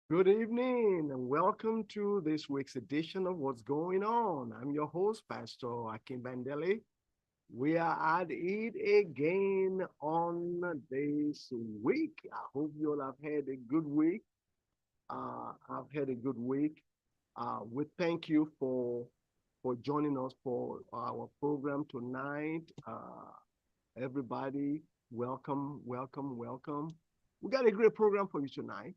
Good evening and welcome to this week's edition of What's Going On. I'm your host, Pastor Akin Bandele. We are at it again on this week. I hope you all have had a good week. I've had a good week. We thank you for joining us for our program tonight. Everybody, welcome, welcome, welcome. We got a great program for you tonight.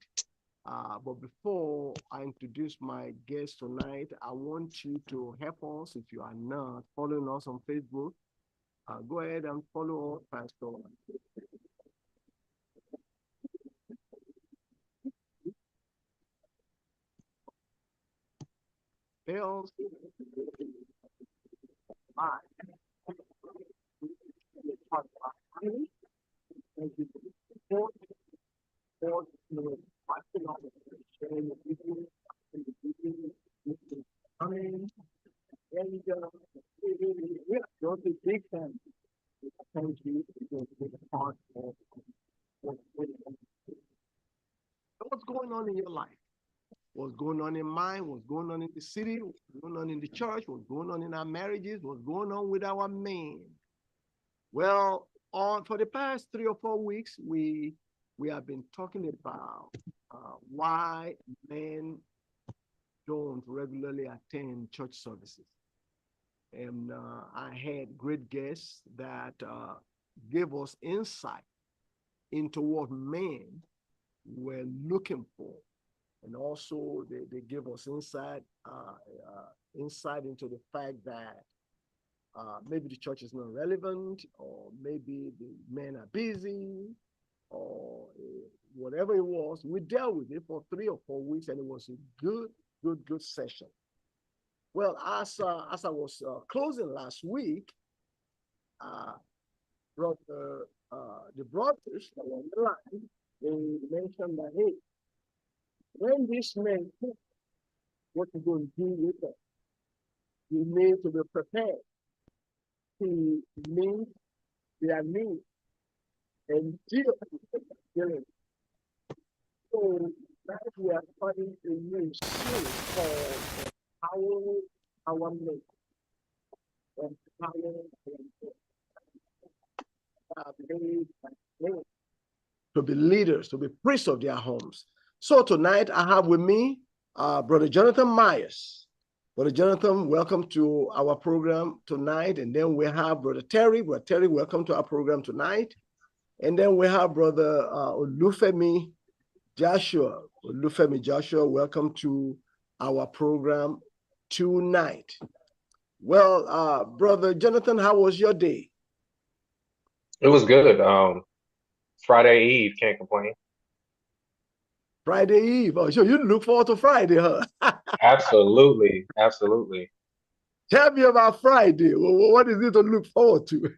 But before I introduce my guest tonight, I want you to help us. If you are not following us on Facebook, go ahead and follow us, Pastor. Else, I mean, and we are not a big fan. Thank you for being part of what's going on in your life. What's going on in mine, what's going on in the city, what's going on in the church, what's going on in our marriages, what's going on with our men. Well, on for the past 3 or 4 weeks, we have been talking about why men don't regularly attend church services, and I had great guests that gave us insight into what men were looking for, and also they give us insight into the fact that maybe the church is not relevant, or maybe the men are busy, or whatever it was. We dealt with it for 3 or 4 weeks, and it was a good session. Well, as I was closing last week, uh, brother, the brothers along the line, they mentioned that, hey, when this man comes, what you going to do with them? You need to be prepared to meet their needs and deal with them. So that we are starting a new series called Our Mate and Power and to be leaders, to be priests of their homes. So tonight I have with me Brother Jonathan Myers. Brother Jonathan, welcome to our program tonight. And then we have Brother Terry. Brother Terry, welcome to our program tonight. And then we have Brother Olufemi Joshua. Olufemi Joshua, welcome to our program tonight. Well, Brother Jonathan, how was your day? It was good. Friday Eve, can't complain. Friday Eve. Oh, so you look forward to Friday, huh? Absolutely, absolutely. Tell me about Friday. What is it to look forward to?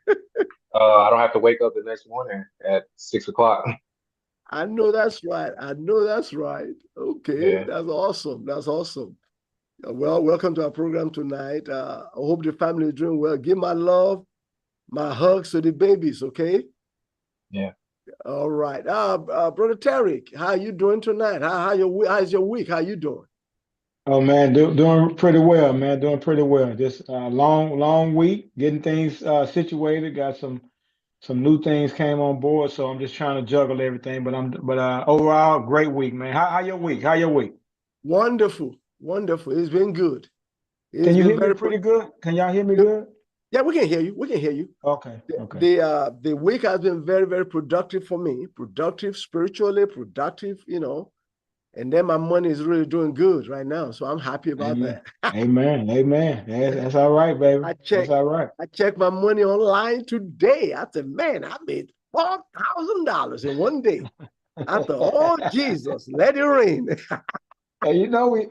I don't have to wake up the next morning at 6 o'clock. I know that's right. I know that's right. Okay, Yeah, that's awesome. That's awesome. Well, welcome to our program tonight. I hope the family is doing well. Give my love, my hugs to the babies, okay? yeah. All right. Brother Tarek, how you doing tonight? How's your week? How you doing? Oh man, doing pretty well, man. Doing pretty well. Just long week, getting things situated. Got some new things came on board, so I'm just trying to juggle everything. But overall, great week, man. How your week? How your week? Wonderful, wonderful. It's been good. Can It's you been hear me very. pretty good? Can y'all hear me good? Yeah, we can hear you. We can hear you. Okay, okay. The week has been very productive for me. Productive spiritually, productive, and then my money is really doing good right now, so I'm happy about Amen. that. Amen. Amen. That's all right, baby. I That's checked all right. I checked my money online today. I said, man, I made $4,000 in one day. I thought, oh Jesus, let it rain. Hey, you know we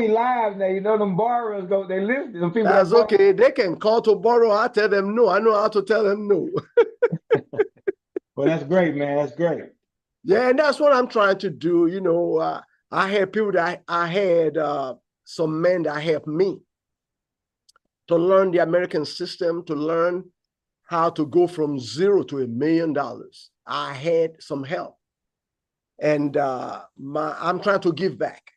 live now. You know them borrowers go. They listen. Them people that That's borrow. okay. They can call to borrow. I tell them no. I know how to tell them no. Well, that's great, man. That's great. Yeah, and that's what I'm trying to do. I had people that I had some men that helped me to learn the American system, to learn how to go from zero to $1 million. I had some help. And I'm trying to give back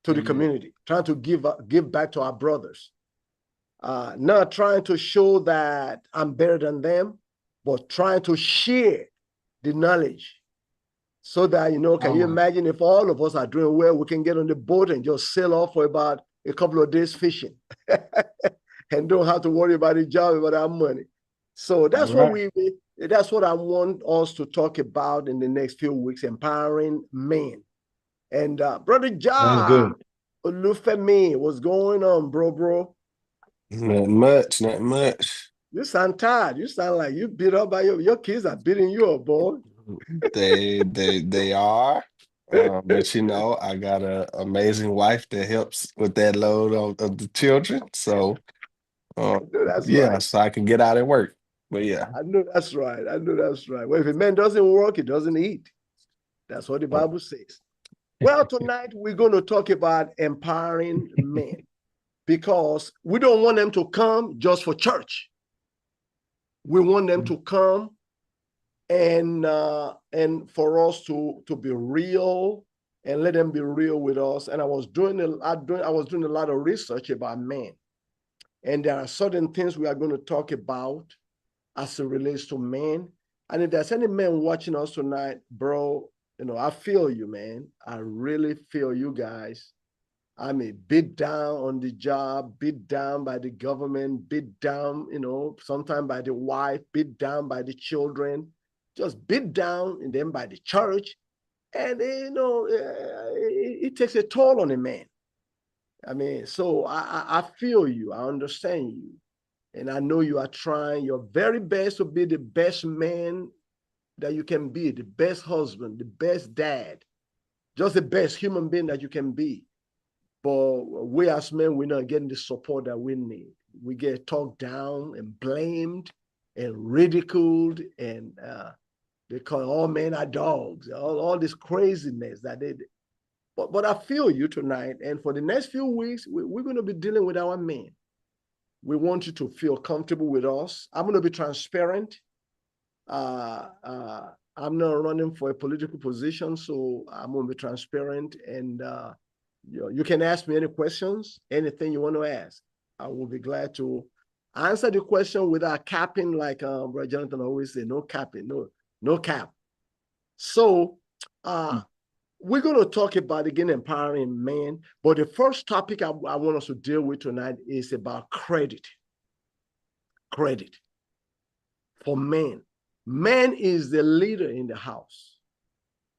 to the community, trying to give back to our brothers. Not trying to show that I'm better than them, but trying to share the knowledge so that, can you imagine if all of us are doing well, we can get on the boat and just sail off for about a couple of days fishing and don't have to worry about the job, about our money. So that's what that's what I want us to talk about in the next few weeks, empowering men. And Brother John Olufemi, what's going on, bro? Not much, not much. You sound tired. You sound like you beat up by your kids are beating you up, boy. They are. But I got an amazing wife that helps with that load of the children. So right. So I can get out and work. But yeah. I know that's right. Well, if a man doesn't work, he doesn't eat. That's what the Bible says. Well, tonight we're going to talk about empowering men because we don't want them to come just for church. We want them to come and for us to be real and let them be real with us. And I was doing a lot of research about men, and there are certain things we are going to talk about as it relates to men. And if there's any men watching us tonight, bro, I feel you, man. I really feel you guys. I mean, beat down on the job, beat down by the government, beat down, sometimes by the wife, beat down by the children, just beat down and then by the church. And, it takes a toll on a man. I mean, so I feel you. I understand you. And I know you are trying your very best to be the best man that you can be, the best husband, the best dad, just the best human being that you can be. But we as men, we're not getting the support that we need. We get talked down and blamed and ridiculed, and they call all men are dogs, all this craziness that they did. But I feel you tonight, and for the next few weeks, we're going to be dealing with our men. We want you to feel comfortable with us. I'm going to be transparent. I'm not running for a political position, so I'm going to be transparent, and you can ask me any questions, anything you want to ask. I will be glad to answer the question without capping, like Brother Jonathan always say, no capping, no cap. So we're going to talk about, again, empowering men. But the first topic I want us to deal with tonight is about credit. Credit for men. Man is the leader in the house,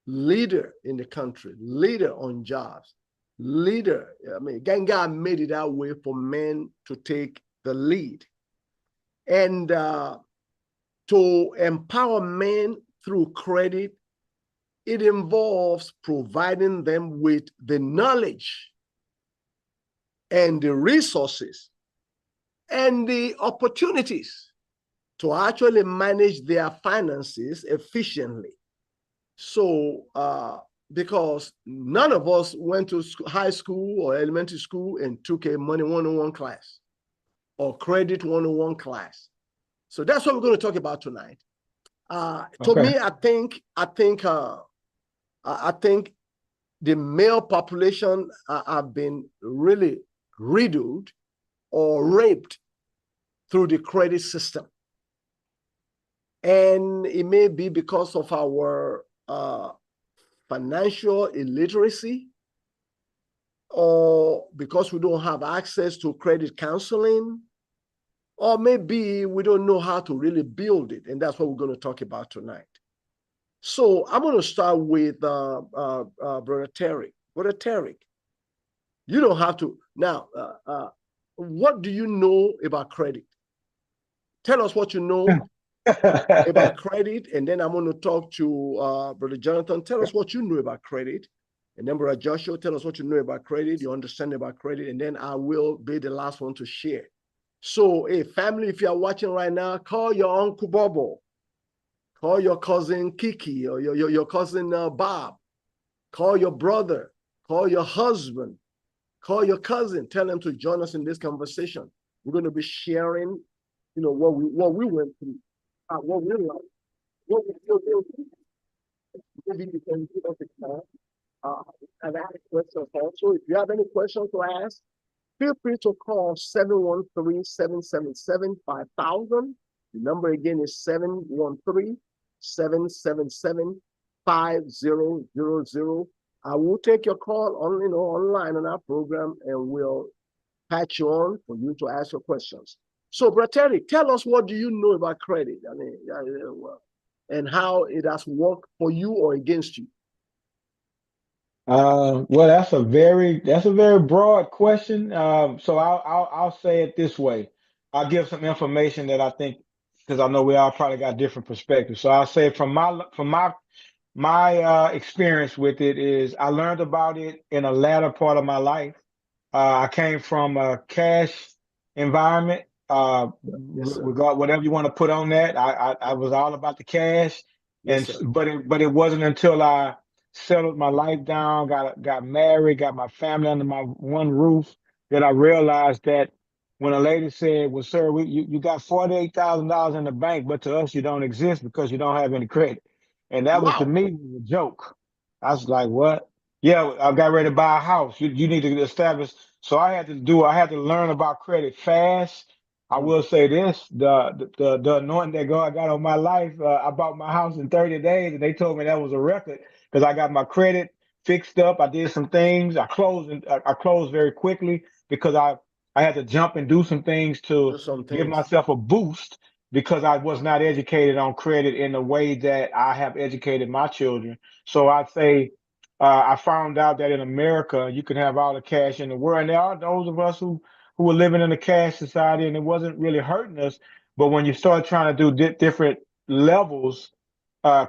leader in the country, leader on jobs, leader. I mean, God made it that way for men to take the lead. And to empower men through credit, it involves providing them with the knowledge and the resources and the opportunities to actually manage their finances efficiently. So, because none of us went to high school or elementary school and took a money 101 class or credit 101 class. So that's what we're going to talk about tonight. To me, I think the male population have been really riddled or raped through the credit system. And it may be because of our financial illiteracy, or because we don't have access to credit counseling, or maybe we don't know how to really build it. And that's what we're going to talk about tonight. So I'm going to start with Brother Terry. Brother Terry, you don't have to. Now, what do you know about credit? Tell us what you know about credit, and then I'm going to talk to Brother Jonathan. Tell us what you know about credit. And then Brother Joshua, tell us what you know about credit, your understanding about credit, and then I will be the last one to share. So, hey, family, if you are watching right now, call your Uncle Bobo. Call your cousin Kiki or your cousin Bob. Call your brother. Call your husband. Call your cousin. Tell them to join us in this conversation. We're going to be sharing, what we went through, what we like, what we feel guilty, maybe you can give us a call and ask questions also. If you have any questions to ask, feel free to call 713-777-5000. The number again is 713-777-5000. I will take your call on, online on our program, and we'll patch you on for you to ask your questions. So, Brother Terry, tell us, what do you know about credit? I mean, and how it has worked for you or against you. Well, that's a very broad question. So I'll say it this way. I'll give some information that I think, because I know we all probably got different perspectives. So I'll say from my experience with it is I learned about it in a latter part of my life. I came from a cash environment. Yes, sir. Regard whatever you want to put on that. I was all about the cash, Yes, sir. but it wasn't until I settled my life down, got married, got my family under my one roof, that I realized that when a lady said, "Well, sir, you got $48,000 in the bank, but to us you don't exist because you don't have any credit," and that was, to Wow. me, a joke. I was like, "What?" Yeah, I got ready to buy a house. You need to establish. So I had to learn about credit fast. I will say this: the anointing that God got on my life. I bought my house in 30 days, and they told me that was a record because I got my credit fixed up. I did some things. I closed very quickly because I had to jump and do some things Do to some give things. myself a boost because I was not educated on credit in the way that I have educated my children. So I'd say I found out that in America you can have all the cash in the world, and there are those of us who were living in a cash society, and it wasn't really hurting us. But when you start trying to do different levels,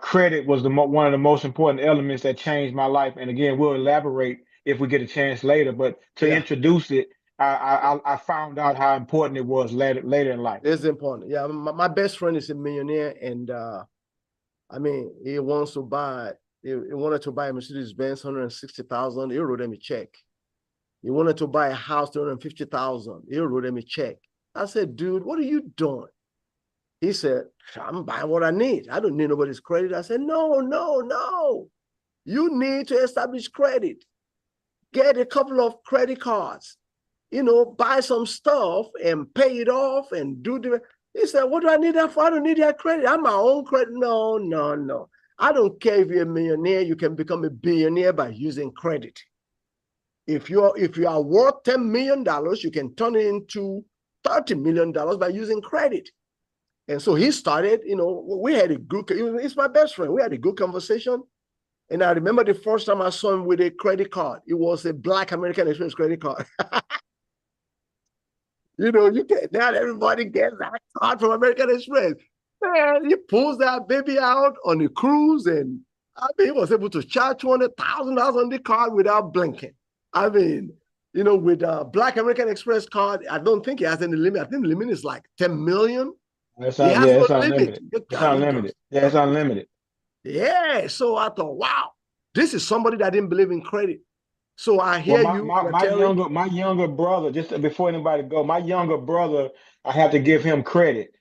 credit was one of the most important elements that changed my life. And again, we'll elaborate if we get a chance later. But to Yeah, introduce it, I found out how important it was later in life. it's important. Yeah, my best friend is a millionaire, and I mean, he wants to buy. He wanted to buy a Mercedes Benz 160,000. He wrote him a check. He wanted to buy a house 250,000. He wrote him a check. I said, "Dude, what are you doing?" He said, "I'm buying what I need. I don't need nobody's credit." I said, "No, no, no. You need to establish credit. Get a couple of credit cards. Buy some stuff and pay it off and do the." He said, "What do I need that for? I don't need that credit. I'm my own credit." No, no, no. I don't care if you're a millionaire. You can become a billionaire by using credit. If you are worth $10 million, you can turn it into $30 million by using credit. And so he started, we had a good, he's my best friend. We had a good conversation. And I remember the first time I saw him with a credit card. It was a Black American Express credit card. You get that, everybody gets that card from American Express. Man, he pulls that baby out on a cruise, and I mean, he was able to charge $200,000 on the card without blinking. I mean, with a Black American Express card, I don't think he has any limit. I think the limit is like 10 million. He has Yeah, no it's limit. unlimited. It's God, he unlimited. does. Yeah, it's unlimited. Yeah. So I thought, wow, this is somebody that didn't believe in credit. So I Well, hear you, Terry. my younger brother, just before anybody go, my younger brother, I have to give him credit.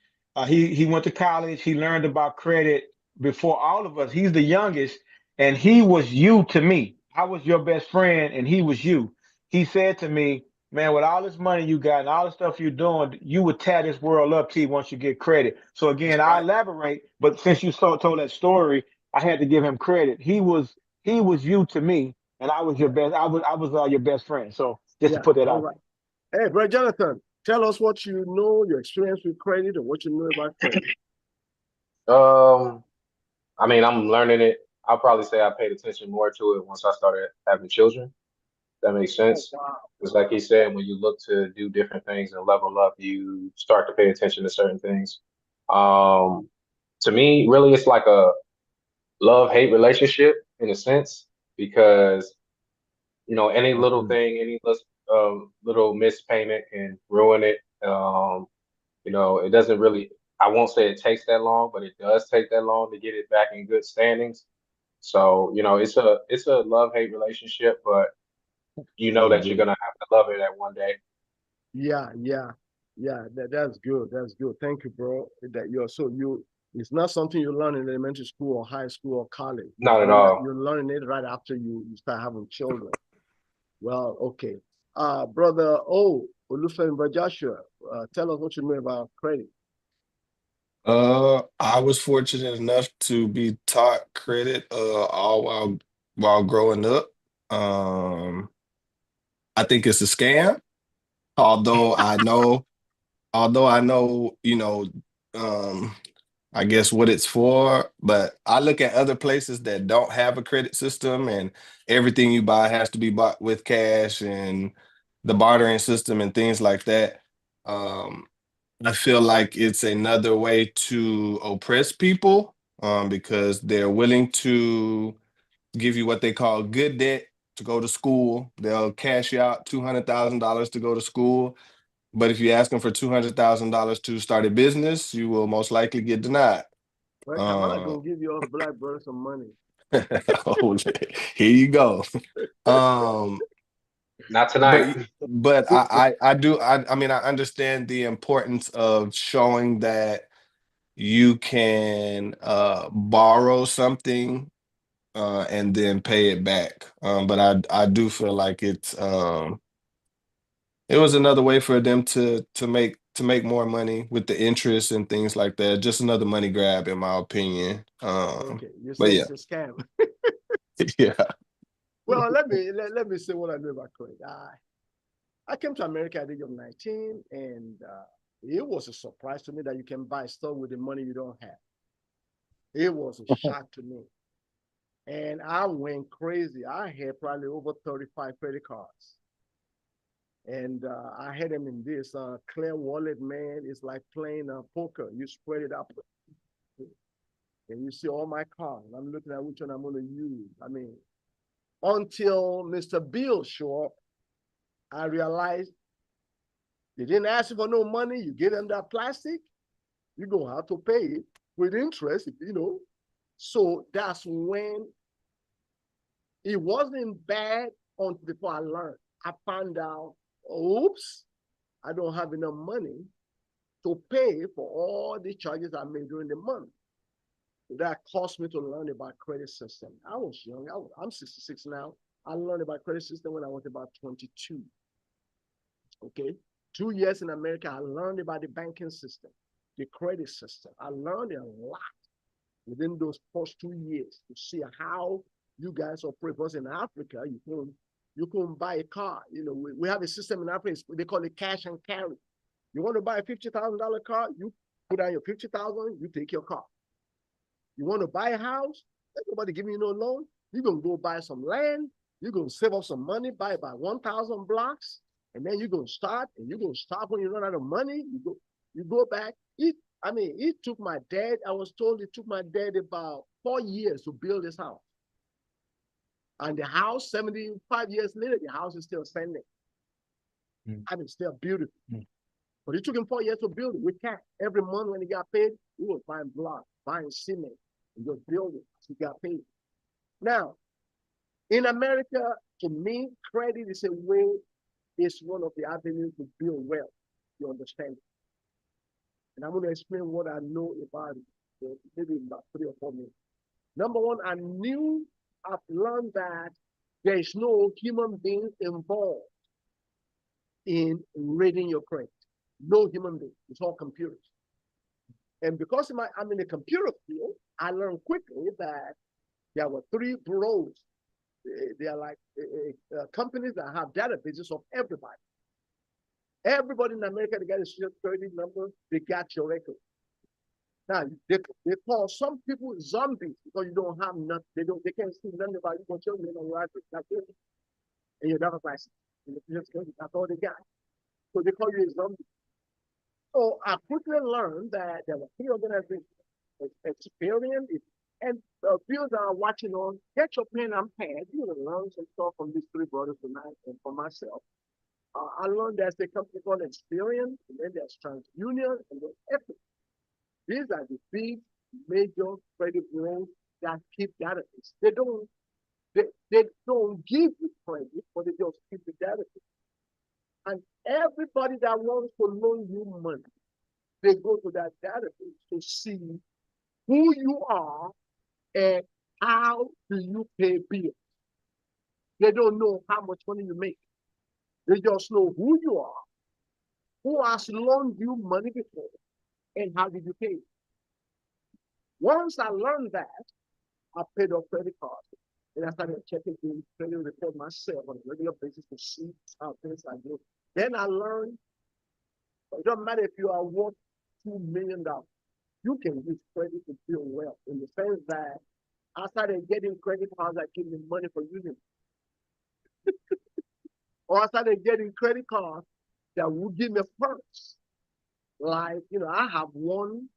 He went to college. He learned about credit before all of us. He's the youngest, and he was you to me. I was your best friend, and he was you. He said to me, "Man, with all this money you got and all the stuff you're doing, you would tear this world up, T, once you get credit." So That's again, I right. elaborate, but since you told that story, I had to give him credit. He was you to me, and I was your best. I was your best friend. So just to Yeah. put that All out right. Hey, Brother Jonathan, tell us what you know, your experience with credit, and what you know about credit. Um, I mean, I'm learning it. I'll probably say I paid attention more to it once I started having children. That makes Oh, sense. wow. It's like he said, when you look to do different things and level up, you start to pay attention to certain things. Um, to me, really, it's like a love-hate relationship in a sense, because any little there. thing, any little missed payment can ruin it. It doesn't really, I won't say it takes that long, but it does take that long to get it back in good standings. So, it's a love-hate relationship, but you know that you're Mhm. gonna have to love it at one day. Yeah, yeah, yeah. That's good. That's good. Thank you, bro. That you're so It's not something you learn in elementary school or high school or college. Not at all. You learn it right after you start having children. Well, okay. Brother Olufemi Joshua, tell us what you know about credit. I was fortunate enough to be taught credit all while growing up. I think it's a scam, although I know you know, I guess what it's for, but I look at other places that don't have a credit system and everything you buy has to be bought with cash and the bartering system and things like that. Um, I feel like it's another way to oppress people, because they're willing to give you what they call good debt to go to school. They'll cash you out $200,000 to go to school. But if you ask them for $200,000 to start a business, you will most likely get denied. Well, Kamala gonna give you all the black brothers some money. Oh, here you go. Not tonight. But I mean I understand the importance of showing that you can borrow something and then pay it back. But I do feel like it was another way for them to make more money with the interest and things like that. Just another money grab, in my opinion. Okay, you But say yeah, it's a scam. yeah. Well, let me say what I know about credit. I came to America at the age of 19, and it was a surprise to me that you can buy stuff with the money you don't have. It was a shock to me. And I went crazy. I had probably over 35 credit cards. And I had them in this clear wallet, man. It's like playing poker. You spread it up and you see all my cards. I'm looking at which one I'm going to use. I mean, until Mr. Bill showed up, I realized they didn't ask you for no money. You give them that plastic, you're going to have to pay it with interest, you know. So that's when it wasn't bad until before I learned. I found out, oops, I don't have enough money to pay for all the charges I made during the month. That cost me to learn about credit system. I was young. I'm 66 now. I learned about credit system when I was about 22. Okay. 2 years in America, I learned about the banking system, the credit system. I learned a lot within those first 2 years to see how you guys operate. Because in Africa, you can buy a car. You know, we have a system in Africa, they call it cash and carry. You want to buy a $50,000 car, you put down your 50,000, you take your car. You want to buy a house, there's nobody giving you no loan. You're going to go buy some land, you're going to save up some money, buy about 1,000 blocks, and then you're going to start, and you're going to stop when you run out of money. You go back. It took my dad, I was told it took my dad about 4 years to build this house. And the house, 75 years later, the house is still standing. Still beautiful. But it took him 4 years to build it with cash. Every month when he got paid, he was buying blocks, buying cement, and just building as he got paid. Now, in America, to me, credit is it's one of the avenues to build wealth. You understand it? And I'm going to explain what I know about it, maybe in about 3 or 4 minutes. Number one, I've learned that there is no human being involved in reading your credit. No human being. It's all computers. And because I'm in the computer field, I learned quickly that there were 3 bureaus. They are like companies that have databases of everybody. Everybody in America, they got a social security number, they got your record. Now, they call some people zombies because you don't have nothing. They can't see nothing about you. But you know, that's it. And your driver's license. And that's all they got. So they call you a zombie. So I quickly learned that there were 3 organizations, Experian, and viewers that are watching on, get your pen and pad. You're going to learn some stuff from these 3 brothers tonight and from myself. I learned there's a company called Experian, and then there's TransUnion, and there's Epic. These are the big major credit bureaus that keep database. They don't give you credit, but they just keep the database. And everybody that wants to loan you money, they go to that database to see who you are and how do you pay bills. They don't know how much money you make. They just know who you are, who has loaned you money before, and how did you pay. Once I learned that, I paid off credit cards. And I started checking the credit report myself on a regular basis to see how things are doing. Then I learned it doesn't matter if you are worth $2 million, you can use credit to build wealth in the sense that I started getting credit cards that give me money for using it. Or I started getting credit cards that would give me perks. Like, I have one.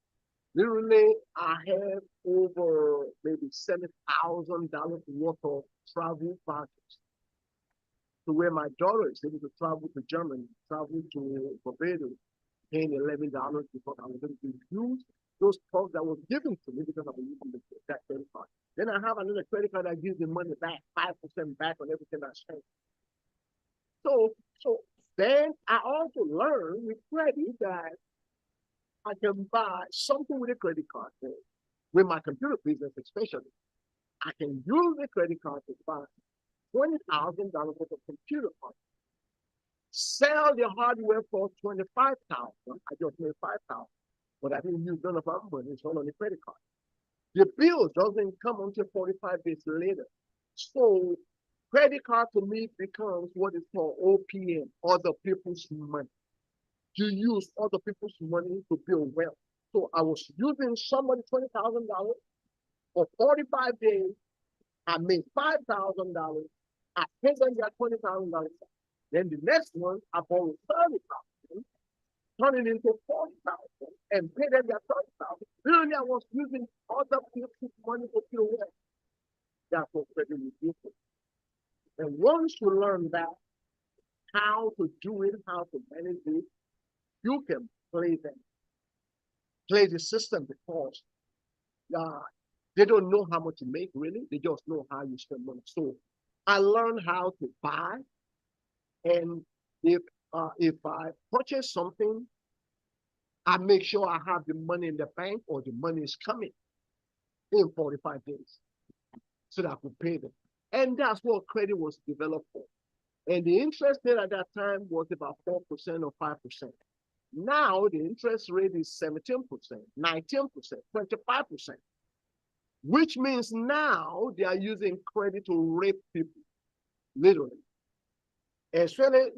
Literally, I have over maybe $7,000 worth of travel vouchers to where my daughter is able to travel to Germany, travel to Barbados, paying $11 because I was able to use those perks that was given to me because I was using that credit card. Then I have another credit card that gives me money back, 5% back on everything I spend. So then I also learned with credit that I can buy something with a credit card. With my computer business especially, I can use the credit card to buy $20,000 worth of computer hardware. Sell the hardware for $25,000. I just made $5,000, but I didn't use none of our money. It's all on the credit card. The bill doesn't come until 45 days later. So credit card to me becomes what is called OPM, other people's money. You use other people's money to build wealth. So I was using somebody $20,000 for 45 days. I made $5,000. I paid them their $20,000. Then the next one, I borrowed $30,000, turn it into $40,000, and paid them their $30,000. Really, I was using other people's money to build wealth. That's what credit is useful. And once you learn that, how to do it, how to manage it, you can play the system because they don't know how much you make, really. They just know how you spend money. So I learned how to buy. And if I purchase something, I make sure I have the money in the bank or the money is coming in 45 days so that I could pay them. And that's what credit was developed for. And the interest rate at that time was about 4% or 5%. Now the interest rate is 17%, 19%, 25%, which means now they are using credit to rape people, literally. Especially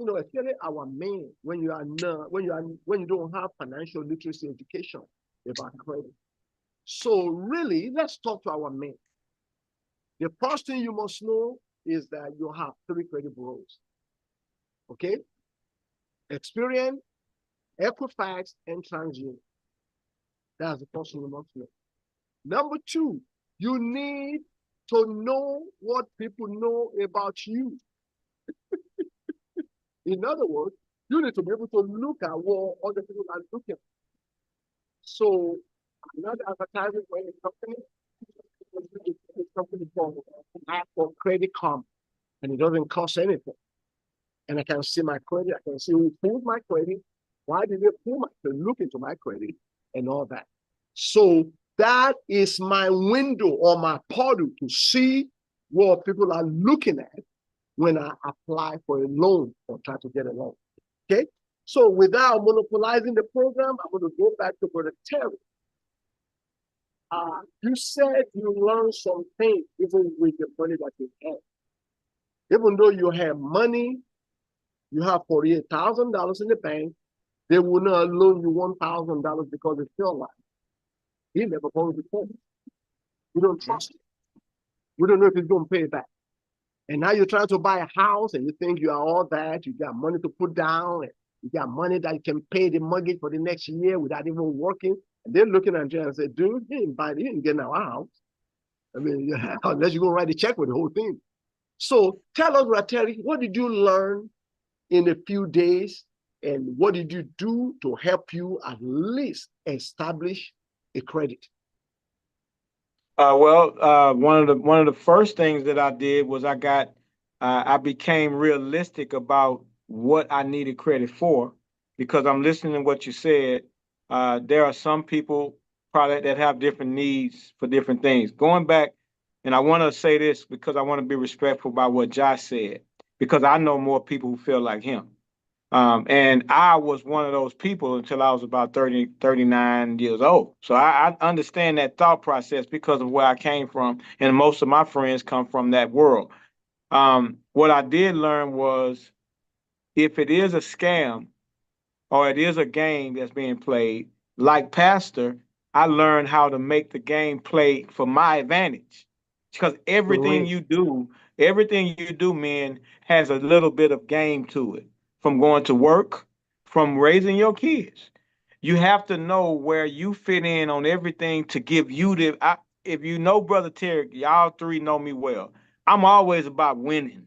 our men when you don't have financial literacy education about credit. So really, let's talk to our men. The first thing you must know is that you have 3 credit bureaus. Okay? Experian, Equifax, and TransUnion. That's the first thing you must know. Number 2, you need to know what people know about you. In other words, you need to be able to look at what other people are looking at. So, another advertising for a company for Credit Karma, and it doesn't cost anything. And I can see my credit. I can see who pulled my credit. Why did they pull my credit? Look into my credit and all that. So that is my window or my portal to see what people are looking at when I apply for a loan or try to get a loan. Okay? So without monopolizing the program, I'm going to go back to Brother Terry. You said you learned some things even with the money that you have. Even though you have money, you have $48,000 in the bank, they will not loan you $1,000 because it's still life. He never borrowed before. We don't trust him. We don't know if he's going to pay it back. And now you're trying to buy a house and you think you are all that. You got money to put down. And you got money that you can pay the mortgage for the next year without even working. And they're looking at you and say, dude, you didn't get our house. I mean, unless you're going to write a check for the whole thing. So tell us, Rateri, what did you learn in a few days? And what did you do to help you at least establish a credit? One of the first things that I did was I became realistic about what I needed credit for, because I'm listening to what you said. There are some people product that have different needs for different things. Going back, and I want to say this because I want to be respectful about what Josh said, because I know more people who feel like him. And I was one of those people until I was about 30, 39 years old. So I understand that thought process because of where I came from. And most of my friends come from that world. What I did learn was if it is a scam or it is a game that's being played, like Pastor, I learned how to make the game play for my advantage. Because Correct. everything you do, man, has a little bit of game to it. From going to work, from raising your kids. You have to know where you fit in on everything to give you if you know Brother Terry, y'all three know me well. I'm always about winning,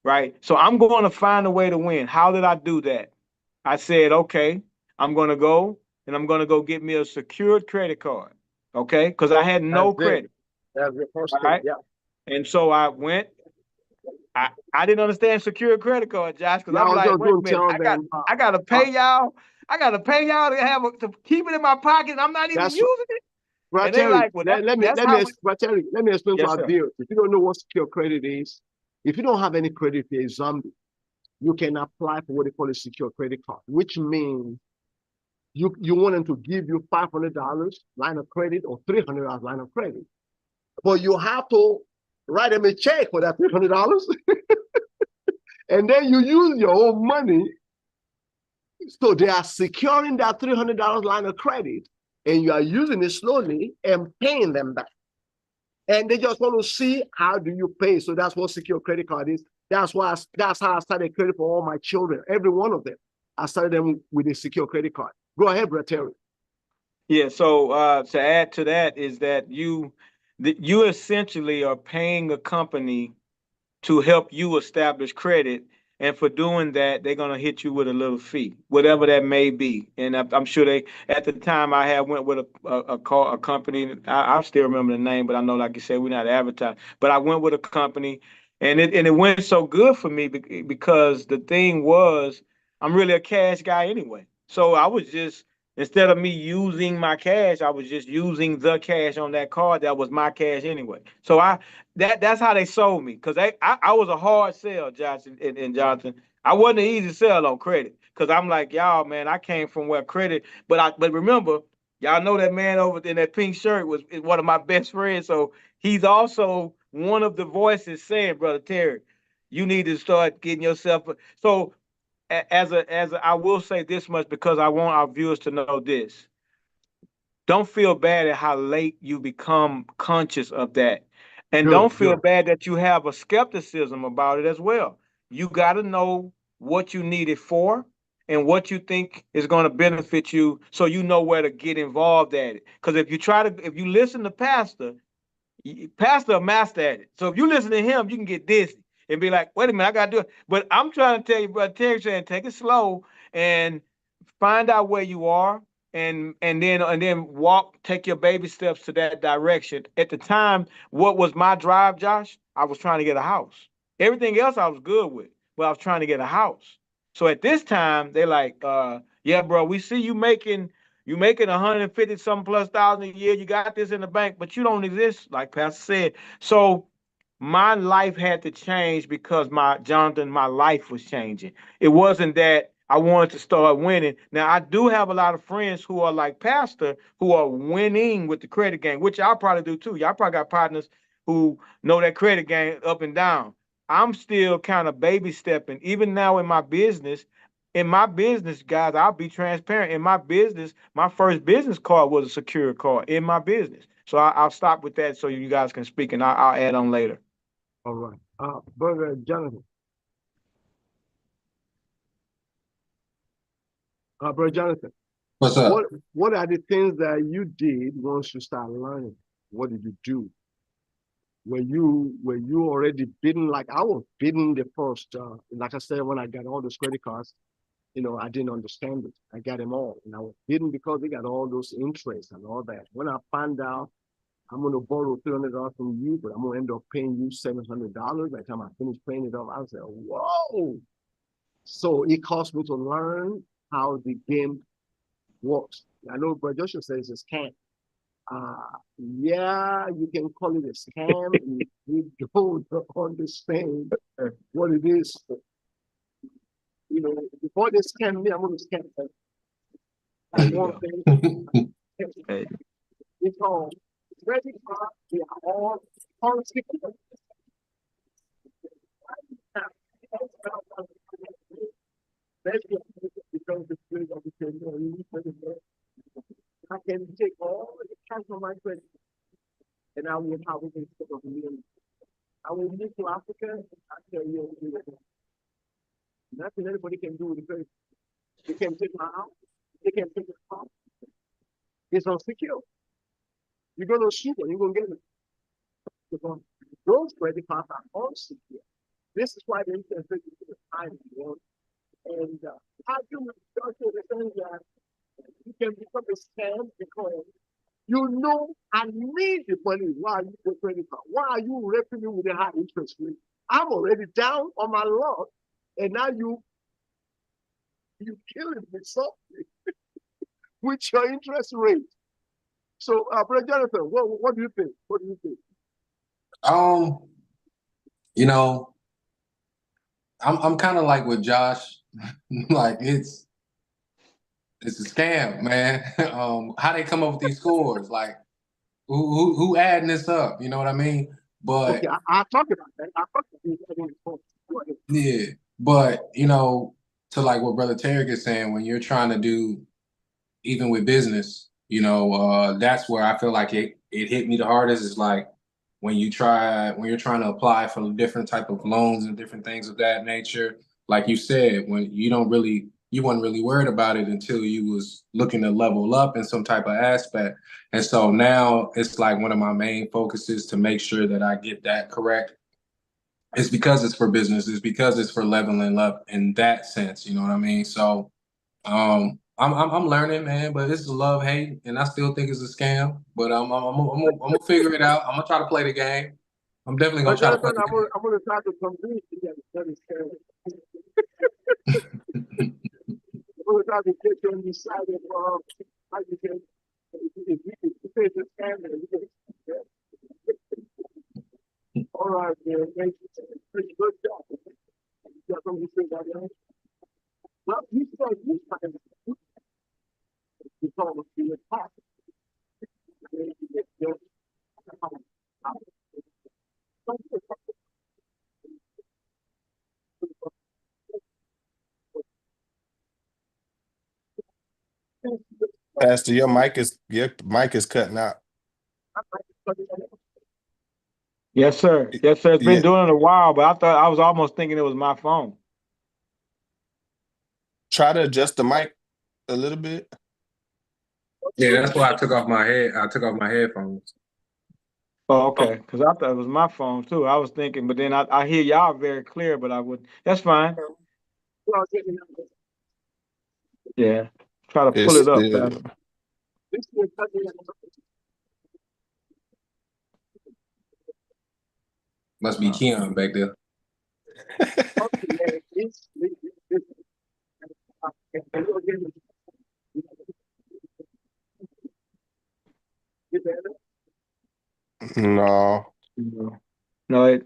right? So I'm going to find a way to win. How did I do that? I said, okay, I'm going to go and I'm going to go get me a secured credit card. Okay. Because I had That's no it. credit. That's the first All thing. right. Yeah. And so I went. I didn't understand secured credit card, Josh, because Yeah, I I'm was like, just wait a going to minute, tell them. I gotta pay y'all. I gotta pay y'all to keep it in my pocket. And I'm not even That's using it. Brother And they Terry. like, well, that's Let me how we. Brother Terry, let me explain to Yes, our sir. viewers. If you don't know what secure credit is, if you don't have any credit, you're a zombie. You can apply for what they call a secure credit card, which means you want them to give you $500 line of credit or $300 line of credit, but you have to write them a check for that $300, and then you use your own money. So they are securing that $300 line of credit, and you are using it slowly and paying them back. And they just want to see how do you pay. So that's what secure credit card is. That's how I started credit for all my children, every one of them. I started them with a secure credit card. Go ahead, Brett Terry. Yeah. So to add to that is that you essentially are paying a company to help you establish credit. And for doing that, they're going to hit you with a little fee, whatever that may be. And I'm sure at the time I had went with a company. I still remember the name, but I know, like you said, we're not advertising. But I went with a company, and it went so good for me because the thing was, I'm really a cash guy anyway. So I was just, instead of me using my cash, I was just using the cash on that card that was my cash anyway. So that's how they sold me, because I was a hard sell, Josh and Jonathan. I wasn't an easy sell on credit, because I'm like, y'all, man, I came from where credit, but remember, y'all know that man over in that pink shirt is one of my best friends. So he's also one of the voices saying, Brother Terry, you need to start getting yourself. So I will say this much, because I want our viewers to know this. Don't feel bad at how late you become conscious of that. And don't Good, feel good. bad that you have a skepticism about it as well. You got to know what you need it for and what you think is going to benefit you, so you know where to get involved at it. Because if you listen to Pastor a master at it. So if you listen to him, you can get dizzy and be like, wait a minute, I gotta do it. But I'm trying to tell you, Brother Terry saying, take it slow and find out where you are, and then take your baby steps to that direction. At the time, what was my drive, Josh? I was trying to get a house. Everything else I was good with, but I was trying to get a house. So at this time, they like, yeah, bro, we see you making 150 some plus thousand a year. You got this in the bank, but you don't exist, like Pastor said. So my life had to change because my life was changing. It wasn't that I wanted to start winning. Now I do have a lot of friends who are like Pastor, who are winning with the credit game, which y'all probably do too. Y'all probably got partners who know that credit game up and down. I'm still kind of baby stepping, even now in my business. In my business, guys, I'll be transparent. In my business, my first business card was a secure card in my business. So I'll stop with that so you guys can speak, and I'll add on later. All right. Brother Jonathan. Brother Jonathan, What's up? what are the things that you did once you start learning? What did you do? Were you already bitten? Like I was bitten the first, like I said, when I got all those credit cards, I didn't understand it. I got them all, and I was bitten because they got all those interests and all that. When I found out I'm going to borrow $300 from you, but I'm going to end up paying you $700 by the time I finish paying it off, I said, whoa. So it cost me to learn how the game works. I know Brother Joshua says it's a scam. Yeah, you can call it a scam if you don't understand what it is. You know, before they scam me, I'm going to scam them. That's one thing. Hey. Because credit cards, they are all unsecured. Because the spirit of the kingdom, I can take all the cash on my credit and I will have it instead of million. I will move to Africa. I tell you, nothing anybody can do with the credit. They can take my house. They can take the car. It's unsecure. You're gonna shoot and you're gonna get it. Because those credit cards are unsecure. This is why they can take it to the time you want. And how do we start to understand that you can become a scam because you know I need the money. Why are you the credit card? Why are you raping me with a high interest rate? I'm already down on my luck, and now you killing me softly with your interest rate. So, Brother Jonathan, what do you think? What do you think? You know, I'm kind of like with Josh, like it's a scam, man. How they come up with these scores? Like, who adding this up? You know what I mean? But okay, I'll talk about that. I'll talk about that. yeah, but you know, to like what Brother Tarek is saying, when you're trying to do, even with business, you know, that's where I feel like it hit me the hardest. Is like when you're trying to apply for different type of loans and different things of that nature. Like you said, when you wasn't really worried about it until you was looking to level up in some type of aspect. And so now it's like one of my main focuses to make sure that I get that correct. It's because it's for business. It's because it's for leveling up in that sense. You know what I mean? So I'm learning, man, but it's a love hate, and I still think it's a scam. But I'm gonna figure it out. I'm gonna try to play the game. I'm definitely gonna But try to play Jonathan, the game. I'm gonna try to convince you that it's scary. I'm gonna try to get you on the side of how you can, if you say it's a scam, then you can. All right, man. Thank you. Pretty good job. You got something to say about that? Well, you said you kind of you told us you were talking. Pastor, your mic is cutting out. Yes, sir. Yes, sir. It's been Yeah, doing it a while, but I thought I was almost thinking it was my phone. try to adjust the mic a little bit. Yeah, that's why I took off my headphones. Oh, okay. Because I thought it was my phone too. I was thinking, but then I hear y'all very clear, but I would. That's fine. Yeah. Try to pull It's it up, still. Pastor. Must be Keon back there. No. No,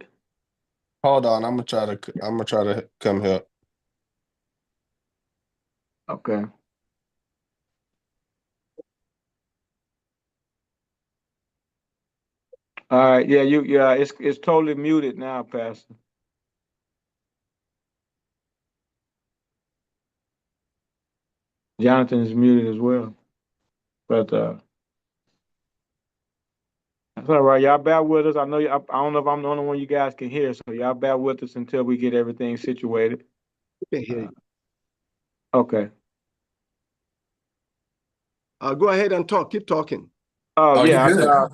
Hold on. I'm gonna try to come here. okay. All right. Yeah, it's totally muted now, Pastor. Jonathan is muted as well. But that's all right. Y'all bear with us. I know I don't know if I'm the only one you guys can hear, so y'all bear with us until we get everything situated. I can hear you. Okay. Go ahead and talk. Keep talking. Oh You yeah. good?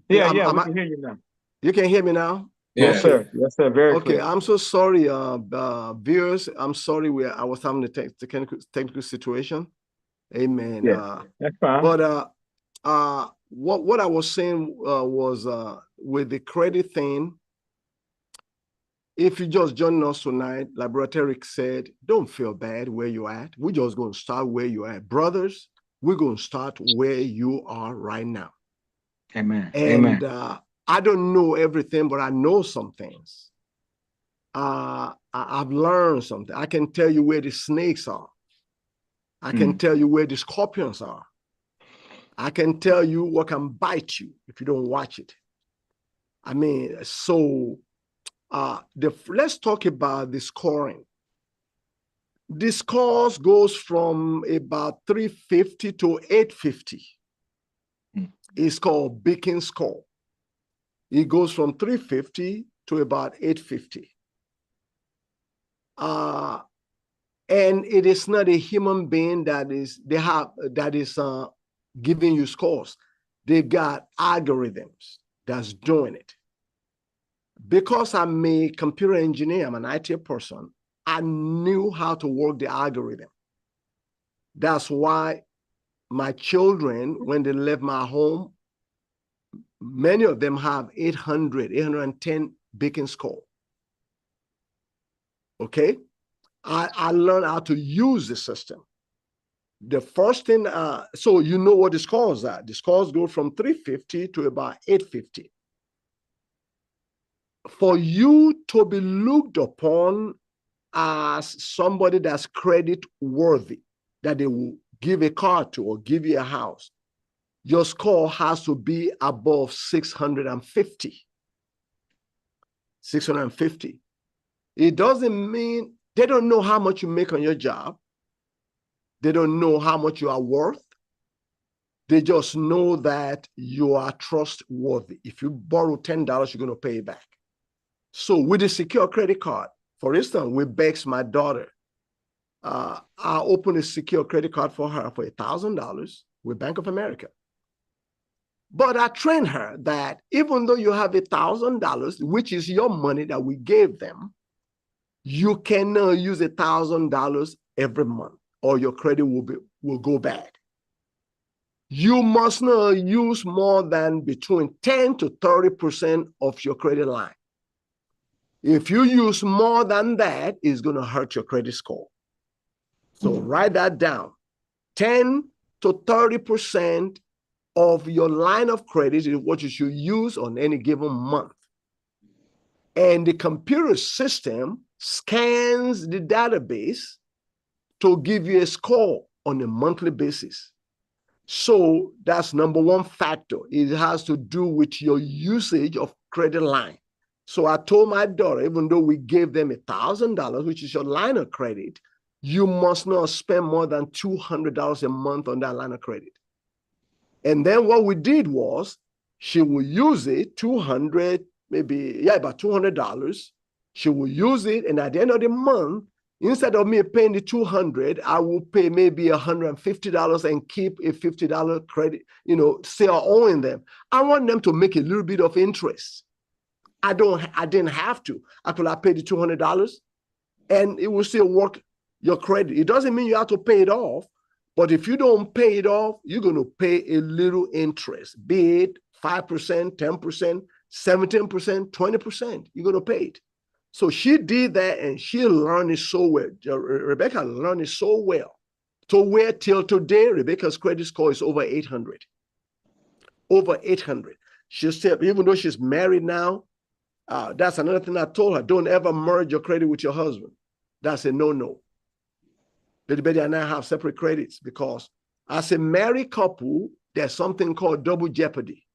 We can hear you now. You can hear me now? Yes, sir. Yes, sir. Very Okay, clear. I'm so sorry, viewers. I'm sorry I was having a technical situation. Amen. Yeah, that's fine. But what I was saying was with the credit thing. If you just joined us tonight, like Brother Eric said, don't feel bad where you're at. We're just going to start where you're at. Brothers, we're going to start where you are right now. Amen. And Amen. I don't know everything, but I know some things. I've learned something. I can tell you where the snakes are. I can tell you where the scorpions are. I can tell you what can bite you if you don't watch it. I mean, so let's talk about the scoring. The scores goes from about 350 to 850. It's called Beacon score. It goes from 350 to about 850. And it is not a human being that is giving you scores. They've got algorithms that's doing it. Because I'm a computer engineer, I'm an IT person, I knew how to work the algorithm. That's why my children, when they left my home, many of them have 810 Beacon score. Okay? I learned how to use the system. The first thing, so you know what the scores are. The scores go from 350 to about 850. For you to be looked upon as somebody that's credit worthy, that they will give a car to or give you a house, your score has to be above 650. 650. It doesn't mean they don't know how much you make on your job. They don't know how much you are worth. They just know that you are trustworthy. If you borrow $10, you're going to pay it back. So with a secure credit card, for instance, with Bex, my daughter, I opened a secure credit card for her for $1,000 with Bank of America. But I trained her that even though you have $1,000, which is your money that we gave them, you cannot use $1,000 every month or your credit will go bad. You must not use more than between 10 to 30% of your credit line. If you use more than that, it's going to hurt your credit score. So write that down. 10 to 30% of your line of credit is what you should use on any given month. And the computer system scans the database to give you a score on a monthly basis. So that's number one factor. It has to do with your usage of credit line. So I told my daughter, even though we gave them $1,000, which is your line of credit, you must not spend more than $200 a month on that line of credit. And then what we did was she will use it, $200, about $200. She will use it, and at the end of the month, instead of me paying the $200, I will pay maybe $150 and keep a $50 credit, still owing them. I want them to make a little bit of interest. I didn't have to. I could have paid the $200 and it will still work your credit. It doesn't mean you have to pay it off, but if you don't pay it off, you're going to pay a little interest, be it 5%, 10%, 17%, 20%. You're going to pay it. So she did that and she learned it so well. Rebecca learned it so well. So where till today, Rebecca's credit score is over 800. Over 800. She's still, even though she's married now, that's another thing I told her. Don't ever merge your credit with your husband. That's a no-no. Lady Betty and I have separate credits because as a married couple, there's something called double jeopardy.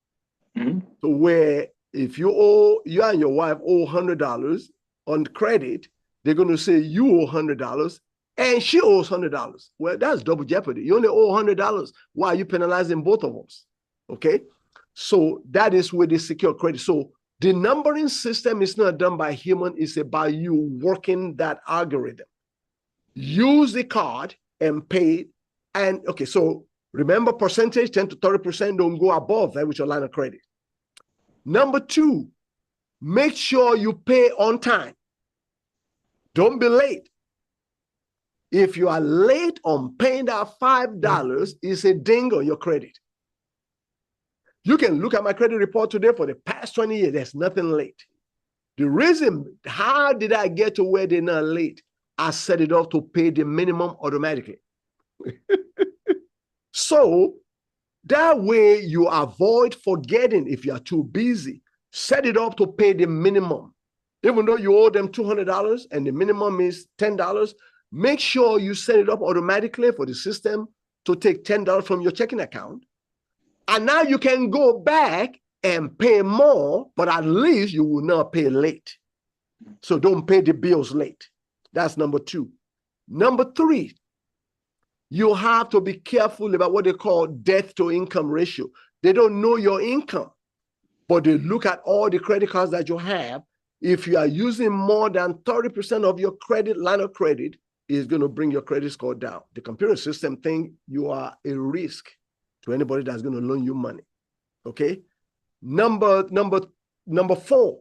Mm-hmm. So where if you and your wife owe $100 on credit, they're going to say you owe $100 and she owes $100. Well, that's double jeopardy. You only owe $100. Why are you penalizing both of us? Okay. So that is where they secure credit. So the numbering system is not done by human. It's about you working that algorithm. Use the card and pay it. And okay, so remember percentage, 10 to 30%, don't go above that with your line of credit. Number two, make sure you pay on time. Don't be late. If you are late on paying that $5, it's a ding on your credit. You can look at my credit report today for the past 20 years. There's nothing late. The reason, how did I get to where they're not late? I set it up to pay the minimum automatically. So That way you avoid forgetting if you are too busy. Set it up to pay the minimum. Even though you owe them $200 and the minimum is $10, make sure you set it up automatically for the system to take $10 from your checking account. And now you can go back and pay more, but at least you will not pay late. So don't pay the bills late. That's number 2. Number 3, you have to be careful about what they call debt to income ratio. They don't know your income, but they look at all the credit cards that you have. If you are using more than 30% of your line of credit, it's going to bring your credit score down. The computer system thinks you are a risk to anybody that's going to loan you money. Okay. Number 4,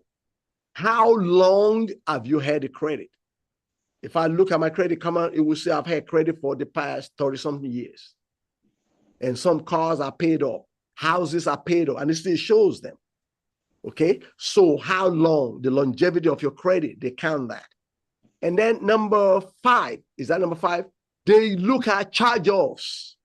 how long have you had a credit? If I look at my credit come out, it will say I've had credit for the past 30-something years. And some cars are paid off, houses are paid off, and it still shows them. Okay, so how long, the longevity of your credit, they count that. And then number 5, is that number 5? They look at charge-offs.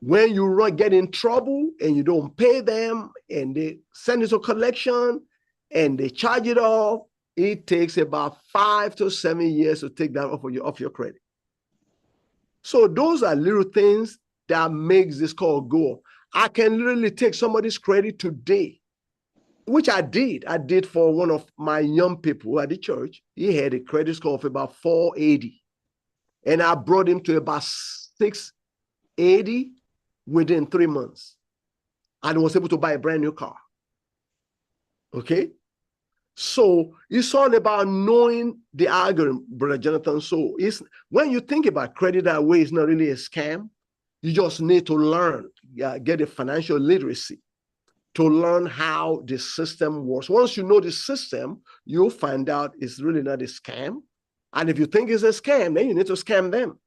When you get in trouble and you don't pay them and they send it to collection and they charge it off, it takes about 5 to 7 years to take that off your credit. So those are little things that makes this call go. I can literally take somebody's credit today, which I did. I did for one of my young people at the church. He had a credit score of about 480. And I brought him to about 680 within 3 months. And was able to buy a brand new car. Okay? So it's all about knowing the algorithm, Brother Jonathan. So when you think about credit that way, it's not really a scam. You just need to learn, get a financial literacy to learn how the system works. Once you know the system, you'll find out it's really not a scam. And if you think it's a scam, then you need to scam them.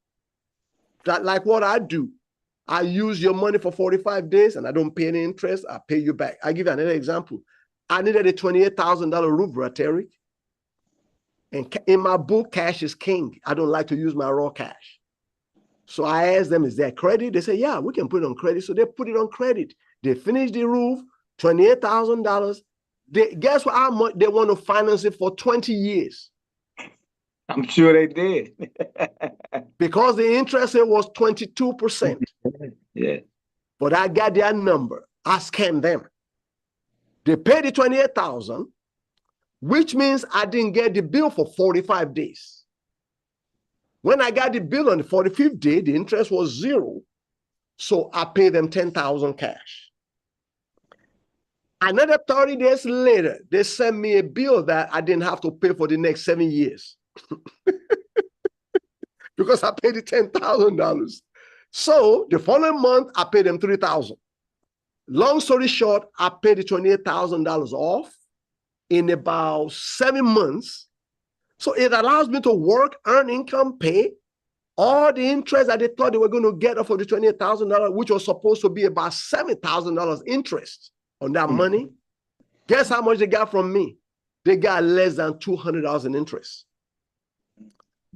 That, like what I do. I use your money for 45 days and I don't pay any interest. I pay you back. I give you another example. I needed a $28,000 roof, Brother. And in my book, cash is king. I don't like to use my raw cash. So I asked them, is there credit? They said, yeah, we can put it on credit. So they put it on credit. They finished the roof, $28,000. Guess what? How much they want to finance it for 20 years? I'm sure they did. Because the interest rate was 22%. Yeah. But I got their number. I scanned them. They paid the $28,000, which means I didn't get the bill for 45 days. When I got the bill on the 45th day, the interest was 0. So I paid them $10,000 cash. Another 30 days later, they sent me a bill that I didn't have to pay for the next 7 years. Because I paid the $10,000. So the following month, I paid them $3,000. Long story short, I paid the $28,000 off in about 7 months. So it allows me to work, earn income, pay all the interest that they thought they were going to get off of the $28,000, which was supposed to be about $7,000 interest on that money. Guess how much they got from me? They got less than $200 in interest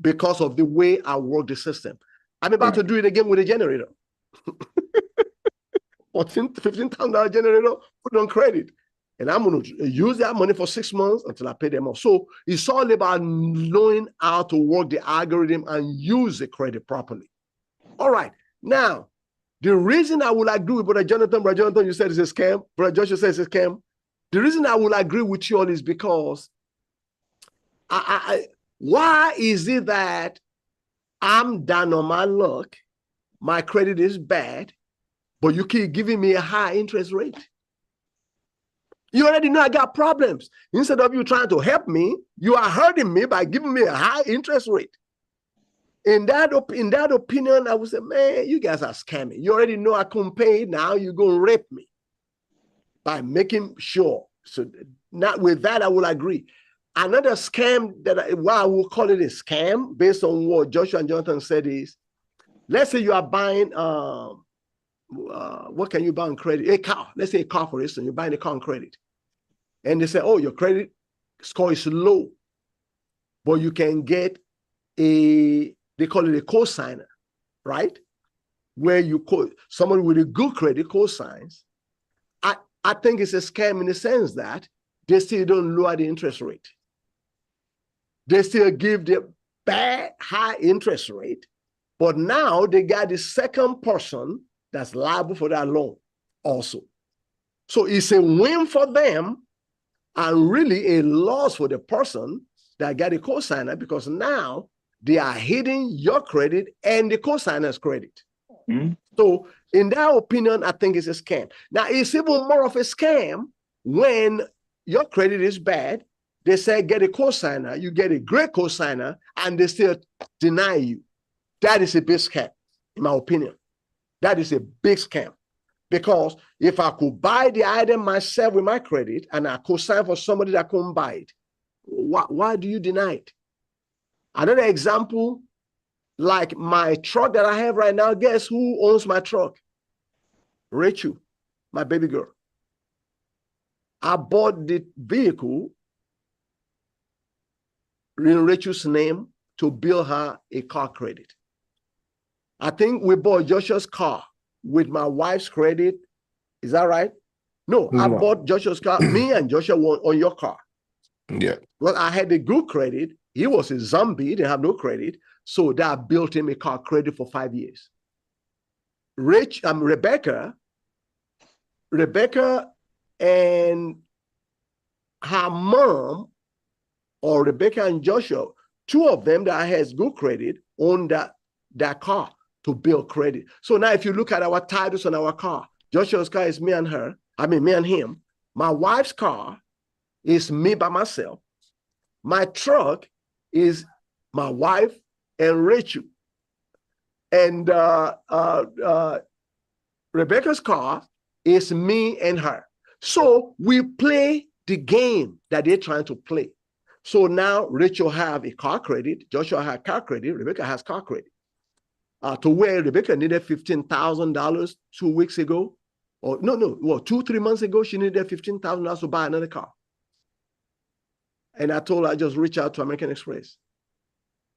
because of the way I work the system. I'm about to do it again with a generator. $15,000 generator, put it on credit. And I'm going to use that money for 6 months until I pay them off. So it's all about knowing how to work the algorithm and use the credit properly. All right. Now, the reason I will agree with Brother Jonathan, you said it's a scam. Brother Joshua says it's a scam. The reason I will agree with you all is because why is it that I'm down on my luck, my credit is bad, but you keep giving me a high interest rate? You already know I got problems. Instead of you trying to help me, you are hurting me by giving me a high interest rate. In that opinion, I would say, man, you guys are scamming. You already know I couldn't pay. Now you're going to rape me by making sure. So not with that, I will agree. Another scam why I will call it a scam based on what Joshua and Jonathan said is, let's say you are buying, what can you buy on credit? A car. Let's say a car, for instance. You're buying a car on credit. And they say, oh, your credit score is low, but you can get they call it a co-signer, right? where someone with a good credit co-signs. I think it's a scam in the sense that they still don't lower the interest rate. They still give the bad high interest rate, but now they got the second person that's liable for that loan also. So it's a win for them and really a loss for the person that got a cosigner, because now they are hitting your credit and the cosigner's credit. Mhm. So in that opinion, I think it's a scam. Now, it's even more of a scam when your credit is bad. They say get a cosigner, you get a great cosigner, and they still deny you. That is a big scam, in my opinion. That is a big scam. Because if I could buy the item myself with my credit and I cosign for somebody that couldn't buy it, why do you deny it? Another example, like my truck that I have right now, guess who owns my truck? Rachel, my baby girl. I bought the vehicle in Rachel's name to build her a car credit. I think we bought Joshua's car with my wife's credit. Is that right? No, I No. bought Joshua's car. Me and Joshua were on your car. Yeah. Well, I had a good credit. He was a zombie, didn't have no credit. So that built him a car credit for 5 years. Rebecca and her mom, or Rebecca and Joshua, two of them that has good credit, own that car to build credit. So now if you look at our titles on our car, Joshua's car is me and him. My wife's car is me by myself. My truck is my wife and Rachel. And Rebecca's car is me and her. So we play the game that they're trying to play. So now Rachel have a car credit, Joshua has car credit, Rebecca has car credit. To where Rebecca needed $15,000 2 weeks ago, or no, 2-3 months ago, she needed $15,000 to buy another car. And I told her, I just reach out to American Express.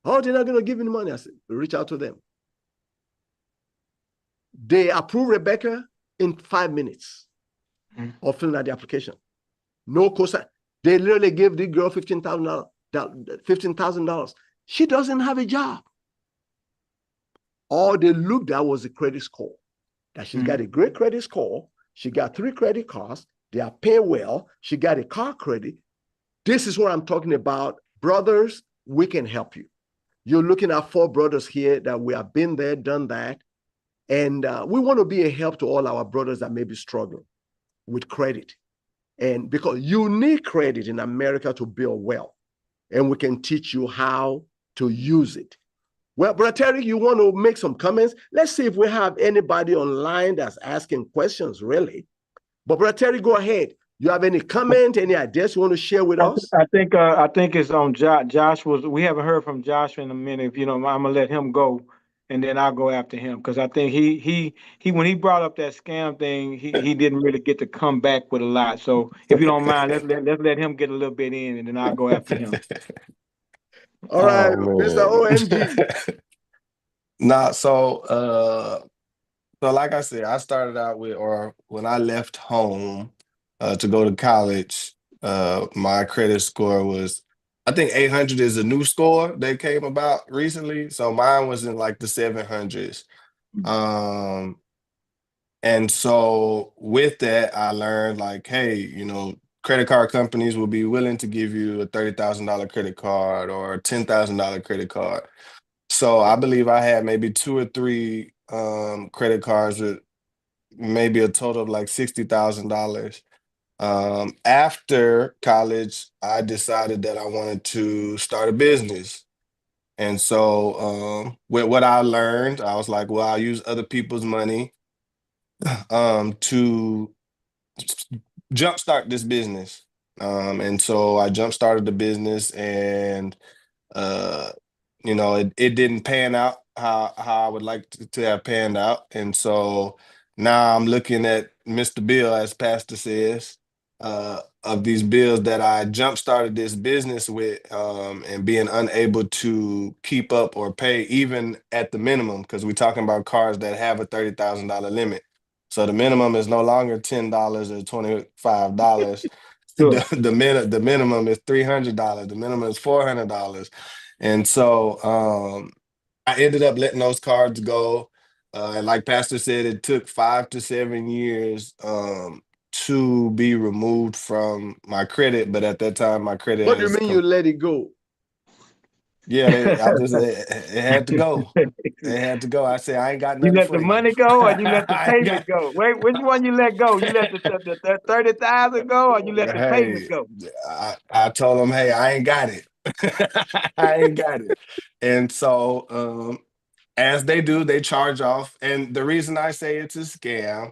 Oh, they're not going to give me the money. I said, reach out to them. They approve Rebecca in 5 minutes of filling out the application. No cosign. They literally give the girl $15,000. She doesn't have a job. All they looked at was the credit score. That she's got a great credit score. She got 3 credit cards. They are paying well. She got a car credit. This is what I'm talking about. Brothers, we can help you. You're looking at 4 brothers here that we have been there, done that. And we want to be a help to all our brothers that may be struggling with credit. And because you need credit in America to build wealth, and we can teach you how to use it. Well, Brother Terry, you want to make some comments? Let's see if we have anybody online that's asking questions, really. But Brother Terry, go ahead. You have any comment, any ideas you want to share with us? I think it's on Josh. We haven't heard from Josh in a minute. If you know, I'm gonna let him go, and then I'll go after him, because I think he when he brought up that scam thing, he didn't really get to come back with a lot. So if you don't mind, let's let him get a little bit in, and then I'll go after him. All right, Oh, Mr. OMG. Nah, so like I said, I started out with, or when I left home to go to college, my credit score was, I think 800 is a new score that came about recently. So mine was in like the 700s. And so with that, I learned like, hey, credit card companies will be willing to give you a $30,000 credit card or a $10,000 credit card. So I believe I had maybe 2 or 3 credit cards with maybe a total of like $60,000. After college, I decided that I wanted to start a business. And so with what I learned, I was like, well, I'll use other people's money to jumpstart this business. And so I jumpstarted the business, and it didn't pan out how I would like to have panned out. And so now I'm looking at Mr. Bill, as Pastor says, of these bills that I jump started this business with, and being unable to keep up or pay even at the minimum, because we're talking about cars that have a $30,000 limit. So the minimum is no longer $10 or $25. Sure. The minimum is $300. The minimum is $400. And so I ended up letting those cards go. And like Pastor said, it took 5 to 7 years to be removed from my credit. But at that time, my credit What do you has mean you let it go? yeah, it had to go. It had to go. I said, I ain't got You nothing let for the you. money go, or you let the I ain't payment go? Wait, which one you let go? You let the 30,000 go, or you let the payment hey, go? I told him, hey, I ain't got it. I ain't got it. And so as they do, they charge off. And the reason I say it's a scam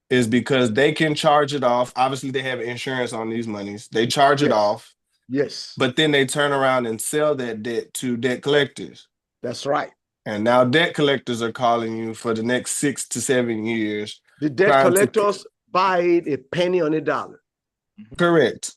is because they can charge it off. Obviously, they have insurance on these monies. They charge it Yes. off, Yes, but then they turn around and sell that debt to debt collectors. that's right. And now debt collectors are calling you for the next 6 to 7 years. The debt trying to collectors buy it a penny on a dollar. correct.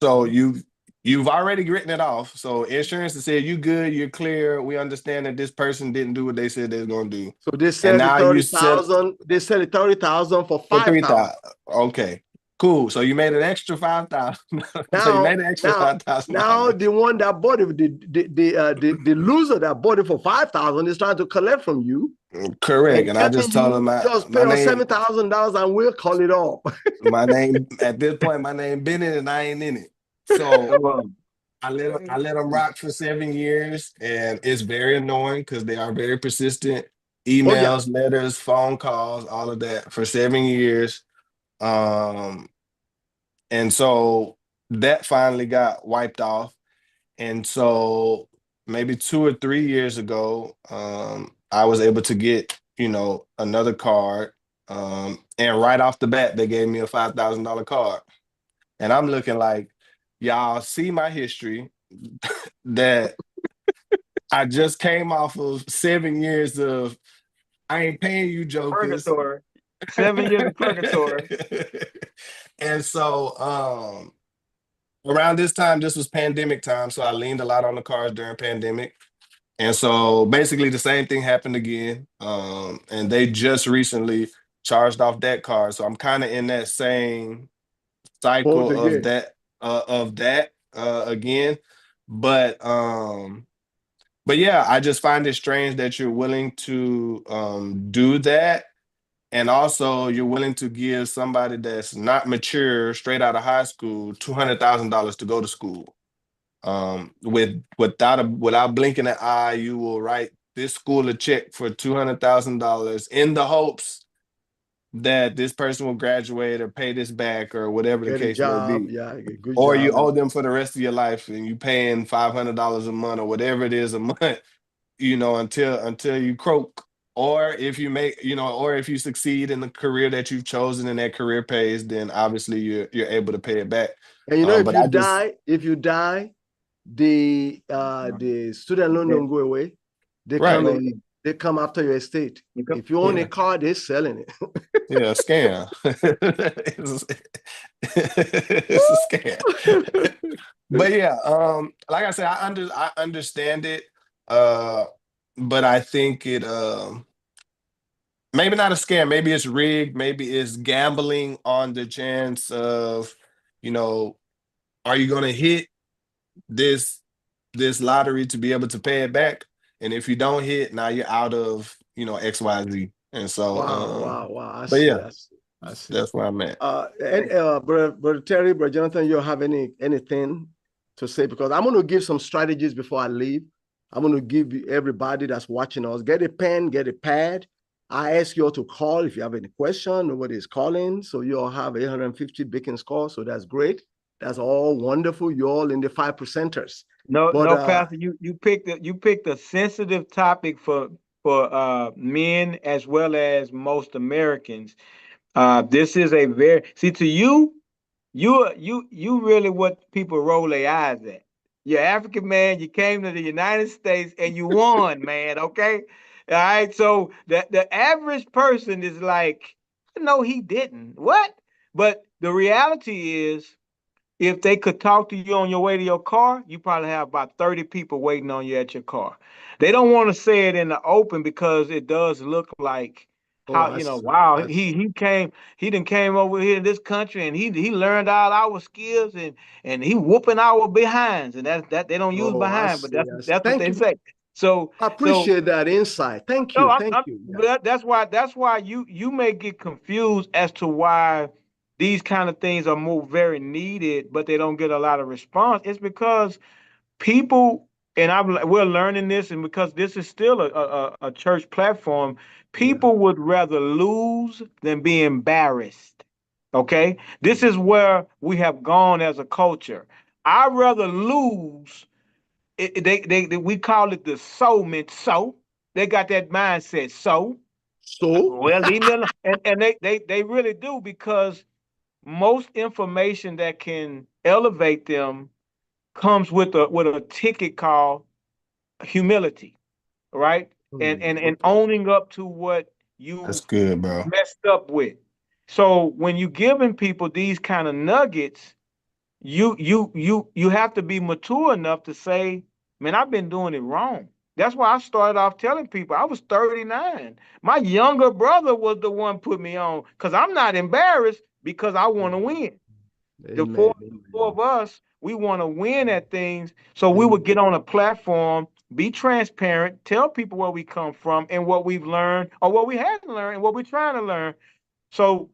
So you've already written it off. So insurance has said you good, you're clear. We understand that this person didn't do what they said they was gonna do. So they And sell the now you sell 30,000. They sell the 30,000 for for 5,000. 3,000. Okay, cool. So you made an extra 5,000. So you Now, made an extra now, now $5,000. the one that bought it, the loser that bought it for 5,000 is trying to collect from you Correct. and And I telling just told you him just pay my us name, $7,000 and we'll call it off. my name at this point, my name been in it and I ain't in it. So Come on. I let them rock for 7 years, and it's very annoying because they are very persistent. Oh yeah, Emails, letters, phone calls, all of that for 7 years. Um, and so that finally got wiped off. And so maybe 2 or 3 years ago, I was able to get, another card. And right off the bat, they gave me a $5,000 card. And I'm looking like, y'all see my history that I just came off of 7 years of I ain't paying you jokers. Purgatory. 7 years of purgatory. And so around this time, this was pandemic time. So I leaned a lot on the cars during pandemic. And so basically the same thing happened again. And they just recently charged off that card. So I'm kind of in that same both cycle again. of that again. But yeah, I just find it strange that you're willing to do that. And also you're willing to give somebody that's not mature, straight out of high school, $200,000 to go to school. Without blinking an eye, you will write this school a check for $200,000 in the hopes that this person will graduate or pay this back or whatever the Get a case may job, be. yeah, a good Or you job. owe them for the rest of your life and you paying $500 a month or whatever it is a month, until you croak. Or if you or if you succeed in the career that you've chosen and that career pays, then obviously you're able to pay it back. And But I just if you die, the student loan don't go away. They right. they come after your estate. Okay. If you own Yeah. a car, they're selling it. Yeah, scam. It's a scam. But yeah, like I said, I understand it. But I think it maybe not a scam, maybe it's rigged, maybe it's gambling on the chance of, are you gonna hit this lottery to be able to pay it back? And if you don't hit, now you're out of, XYZ. And so Wow. but yeah, I see. that's where I'm at. And brother Terry, brother Jonathan, you have anything to say? Because I'm going to give some strategies before I leave. I'm going to give everybody that's watching us, get a pen, get a pad. I ask you all to call if you have any question. Nobody is calling, so you all have 850 Bacon score, so that's great. That's all wonderful. You're all in the 5%ers. No, But, Pastor, you picked a sensitive topic for men as well as most Americans. This is a to you really what people roll their eyes at. You're African man, you came to the United States and you won, man. Okay. All right. So the average person is like, no, he didn't. What? But the reality is, if they could talk to you on your way to your car, you probably have about 30 people waiting on you at your car. They don't want to say it in the open because it does look like Oh, how, I see. wow, I see. he done came over here in this country and he learned all our skills and he whooping our behinds. And that they don't use Oh, I behind, but see. I see. that's what Thank they you. say. So I so appreciate that insight. Thank no, you. Thank you. Yeah. but that's why you may get confused as to why these kind of things are more very needed, but they don't get a lot of response. It's because people, and we're learning this, and because this is still a church platform, Yeah. people would rather lose than be embarrassed. Okay, this is where we have gone as a culture. I'd rather lose. We call it the so meant so. They got that mindset. So So, well, leave me alone. And they really do, because most information that can elevate them comes with a ticket called humility, right? And okay. owning up to what That's you good, bro. messed up with. So when you giving people these kind of nuggets, you have to be mature enough to say, man, I've been doing it wrong. That's why I started off telling people I was 39. My younger brother was the one put me on, because I'm not embarrassed, because I want to win. The Amen. four Amen. of us, we want to win at things. So we would Amen. get on a platform, be transparent, tell people where we come from and what we've learned or what we haven't learned and what we're trying to learn. So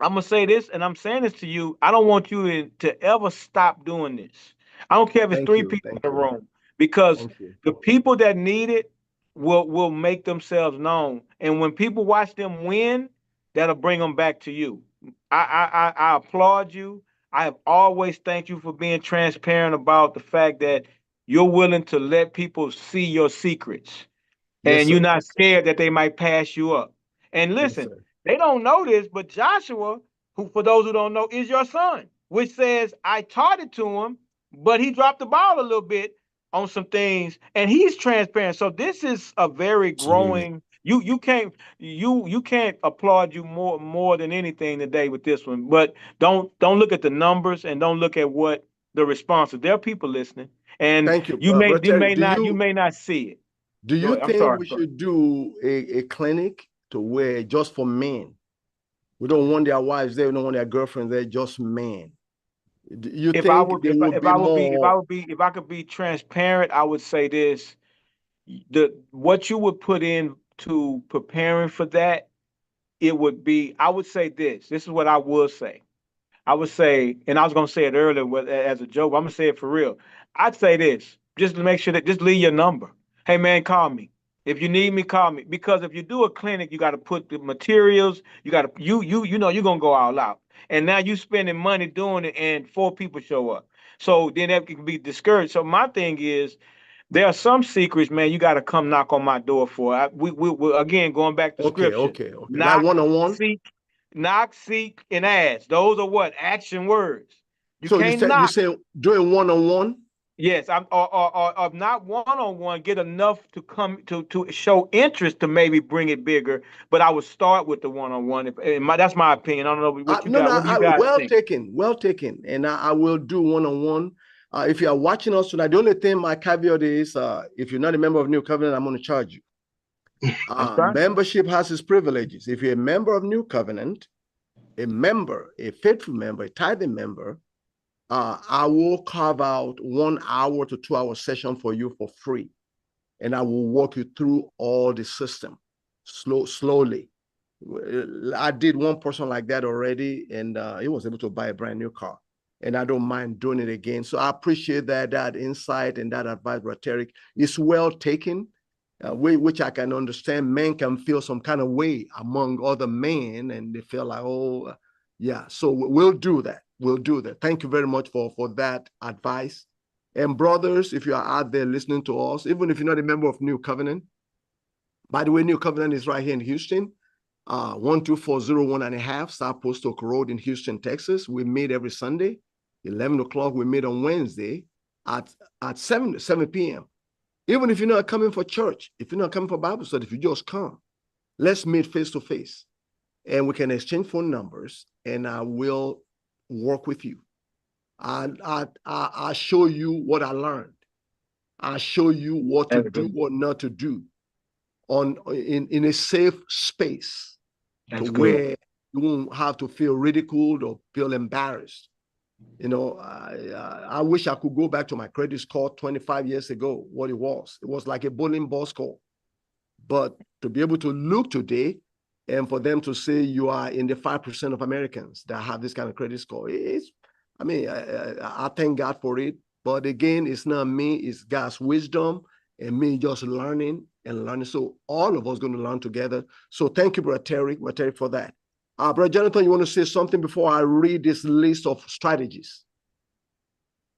I'm gonna say this, and I'm saying this to you. I don't want you to ever stop doing this. I don't care if it's Thank three you. people in Thank the you. room, because Thank you. the people that need it will make themselves known. And when people watch them win, that'll bring them back to you. I applaud you. I have always thanked you for being transparent about the fact that you're willing to let people see your secrets, Yes, and you're sir. not scared that they might pass you up. And Yes, listen, sir. they don't know this, but Joshua, who, for those who don't know, is your son, which says, I taught it to him, but he dropped the ball a little bit on some things, and he's transparent. So this is a very Absolutely. growing. You can't applaud you more than anything today with this one. But don't look at the numbers and don't look at what the response is. There are people listening, and Thank you. you may Brother you Terry, may not you may not see it. do Go you ahead. I'm think sorry. we should do a clinic to where just for men? We don't want their wives there, we don't want their girlfriends there, just men. Do you If I think would there will if be I would be more? if I could be transparent, I would say this: the what you would put in to preparing for that, it would be, I would say this. This is what I would say. I would say, and I was gonna say it earlier as a joke, but I'm gonna say it for real. I'd say this, just to make sure that, just leave your number. Hey man, call me. If you need me, call me. Because if you do a clinic, you got to put the materials. You got to you know you're gonna go all out. And now you spending money doing it, and 4 people show up. So then that can be discouraged. So my thing is, there are some secrets, man, you got to come knock on my door for. We again, going back to Okay, scripture: okay, okay. Like knock, one-on-one. seek, knock, seek, and ask. Those are what? Action words. You So can't you knock. say doing one-on-one? Yes, I'm or not one-on-one, get enough to come to show interest to maybe bring it bigger. But I would start with the one-on-one. That's my opinion. I don't know what you No, no, got. What do you guys well think? taken, well taken. And I will do one-on-one. If you are watching us tonight, the only thing my caveat is, if you're not a member of New Covenant, I'm going to charge you. Okay. Membership has its privileges. If you're a member of New Covenant, a member, a faithful member, a tithing member, I will carve out 1 hour to 2 hour session for you for free. And I will walk you through all the system slowly. I did one person like that already, and he was able to buy a brand new car. And I don't mind doing it again. So I appreciate that insight and that advice, Rhetoric. It's well taken, which I can understand. Men can feel some kind of way among other men, and they feel like, oh, yeah. So we'll do that. We'll do that. Thank you very much for that advice. And brothers, if you are out there listening to us, even if you're not a member of New Covenant, by the way, New Covenant is right here in Houston, 12401 and a half South Post Oak Road in Houston, Texas. We meet every Sunday, 11 o'clock. We meet on Wednesday at 7 p.m. Even if you're not coming for church, if you're not coming for Bible study, if you just come, let's meet face to face. and we can exchange phone numbers, and I will work with you. I show you what I learned. I show you what to do, what not to do in a safe space to where you won't have to feel ridiculed or feel embarrassed. You know, I wish I could go back to my credit score 25 years ago, what it was. It was like a bowling ball score. But to be able to look today and for them to say you are in the 5% of Americans that have this kind of credit score, I thank God for it. But again, it's not me, it's God's wisdom and me just learning and learning. So all of us going to learn together. So thank you, Brother Terry, for that. Brother Jonathan, you want to say something before I read this list of strategies?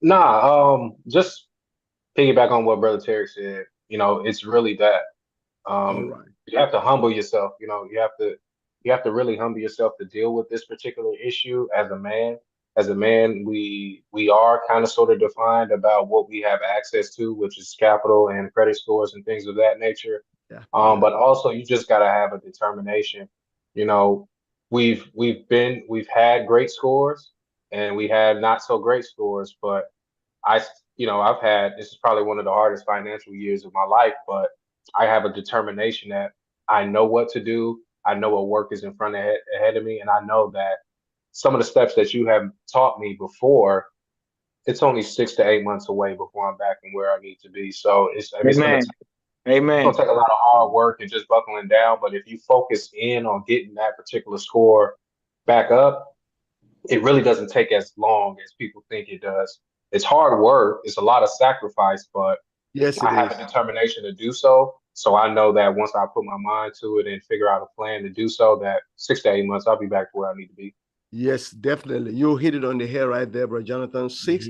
Nah, just piggyback on what Brother Terry said. You know, it's really that. All right. You have to humble yourself. You know, you have to really humble yourself to deal with this particular issue as a man. As a man, we are kind of sort of defined about what we have access to, which is capital and credit scores and things of that nature. Yeah. But also you just gotta have a determination. You know, we've had great scores and we had not so great scores, but I've had, this is probably one of the hardest financial years of my life, but I have a determination that I know what to do. I know what work is in front ahead of me. And I know that some of the steps that you have taught me before, it's only 6 to 8 months away before I'm back and where I need to be. So it's gonna take a lot of hard work and just buckling down. But if you focus in on getting that particular score back up, it really doesn't take as long as people think it does. It's hard work. It's a lot of sacrifice, but yes, I have a determination to do so. So I know that once I put my mind to it and figure out a plan to do so, that 6 to 8 months, I'll be back to where I need to be. Yes, definitely. You hit it on the head right there, Brother Jonathan. 6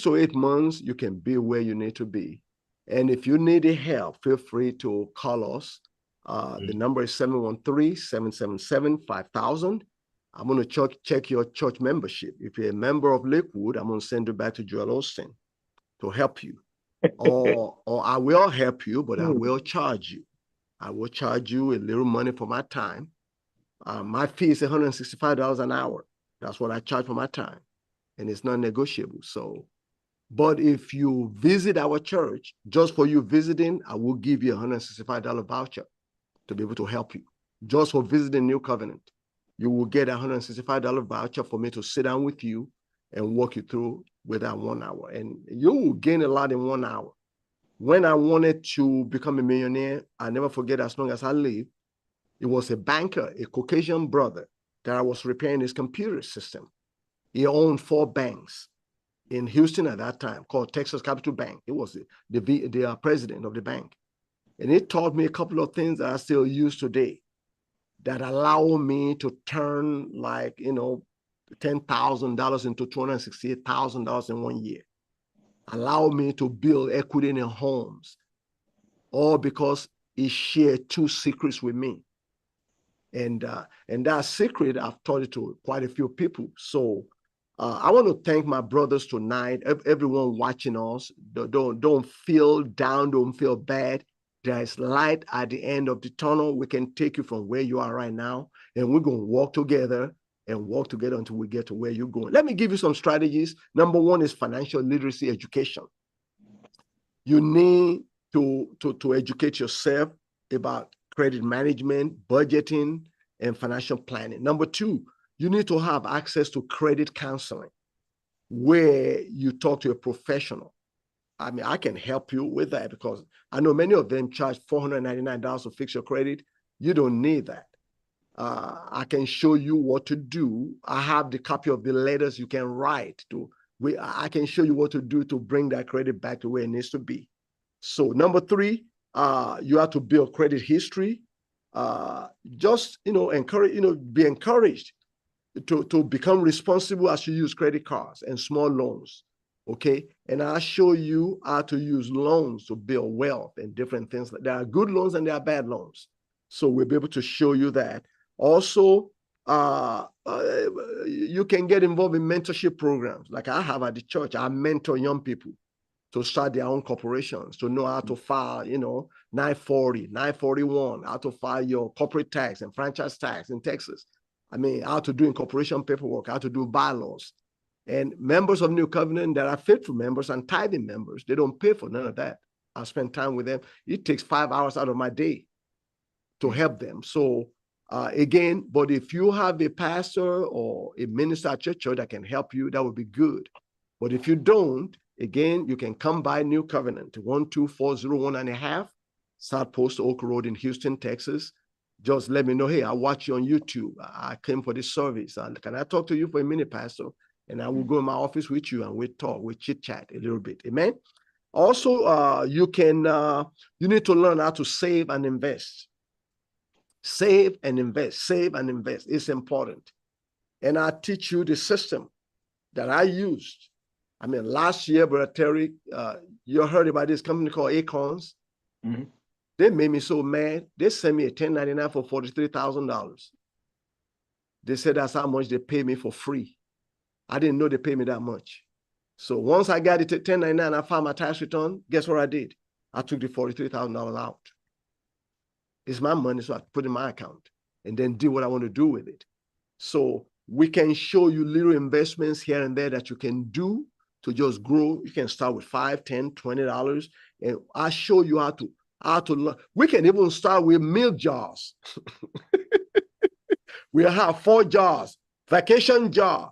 to 8 months, you can be where you need to be. And if you need help, feel free to call us. The number is 713-777-5000. I'm going to check your church membership. If you're a member of Lakewood, I'm going to send you back to Joel Osteen to help you. or I will help you, but I will charge you. I will charge you a little money for my time. My fee is $165 an hour. That's what I charge for my time. And it's not negotiable. So, but if you visit our church, just for you visiting, I will give you a $165 voucher to be able to help you. Just for visiting New Covenant, you will get a $165 voucher for me to sit down with you and walk you through within 1 hour. And you will gain a lot in 1 hour. When I wanted to become a millionaire, I never forget, as long as I live, it was a banker, a Caucasian brother, that I was repairing his computer system. He owned 4 banks in Houston at that time, called Texas Capital Bank. It was the president of the bank. And it taught me a couple of things that I still use today that allow me to turn, like, $10,000 into $268,000 in 1 year. Allow me to build equity in homes, all because he shared 2 secrets with me. And that secret, I've taught it to quite a few people. So I want to thank my brothers tonight, everyone watching us. Don't feel down, don't feel bad. There is light at the end of the tunnel. We can take you from where you are right now, and we're going to walk together until we get to where you're going. Let me give you some strategies. Number 1 is financial literacy education. You need to educate yourself about credit management, budgeting, and financial planning. Number 2, you need to have access to credit counseling, where you talk to a professional. I mean, I can help you with that, because I know many of them charge $499 to fix your credit. You don't need that. I can show you what to do. I have the copy of the letters you can write to. I can show you what to do to bring that credit back to where it needs to be. So number 3, you have to build credit history. Just be encouraged to become responsible as you use credit cards and small loans. Okay, and I'll show you how to use loans to build wealth and different things. There are good loans and there are bad loans. So we'll be able to show you that. Also, you can get involved in mentorship programs. Like I have at the church, I mentor young people to start their own corporations, to know how to file, 940, 941, how to file your corporate tax and franchise tax in Texas. I mean, how to do incorporation paperwork, how to do bylaws. And members of New Covenant that are faithful members and tithing members, they don't pay for none of that. I spend time with them. It takes 5 hours out of my day to help them. So again, but if you have a pastor or a minister at your church that can help you, that would be good. But if you don't, again, you can come by New Covenant, 12401.5 South Post Oak Road in Houston, Texas. Just let me know, hey, I watch you on YouTube. I came for this service. Can I talk to you for a minute, Pastor? And I will go in my office with you and we'll talk, we'll chit chat a little bit. Amen. Also, you need to learn how to save and invest. Save and invest, save and invest. It's important. And I teach you the system that I used. I mean, last year, Brother Terry, you heard about this company called Acorns. Mm-hmm. They made me so mad. They sent me a 1099 for $43,000. They said that's how much they pay me for free. I didn't know they paid me that much. So once I got it to 1099, I filed my tax return. Guess what I did? I took the $43,000 out. It's my money, so I put it in my account and then do what I want to do with it. So we can show you little investments here and there that you can do to just grow. You can start with $5, $10, $20, and I'll show you how to learn. We can even start with milk jars. We'll have 4 jars, vacation jar,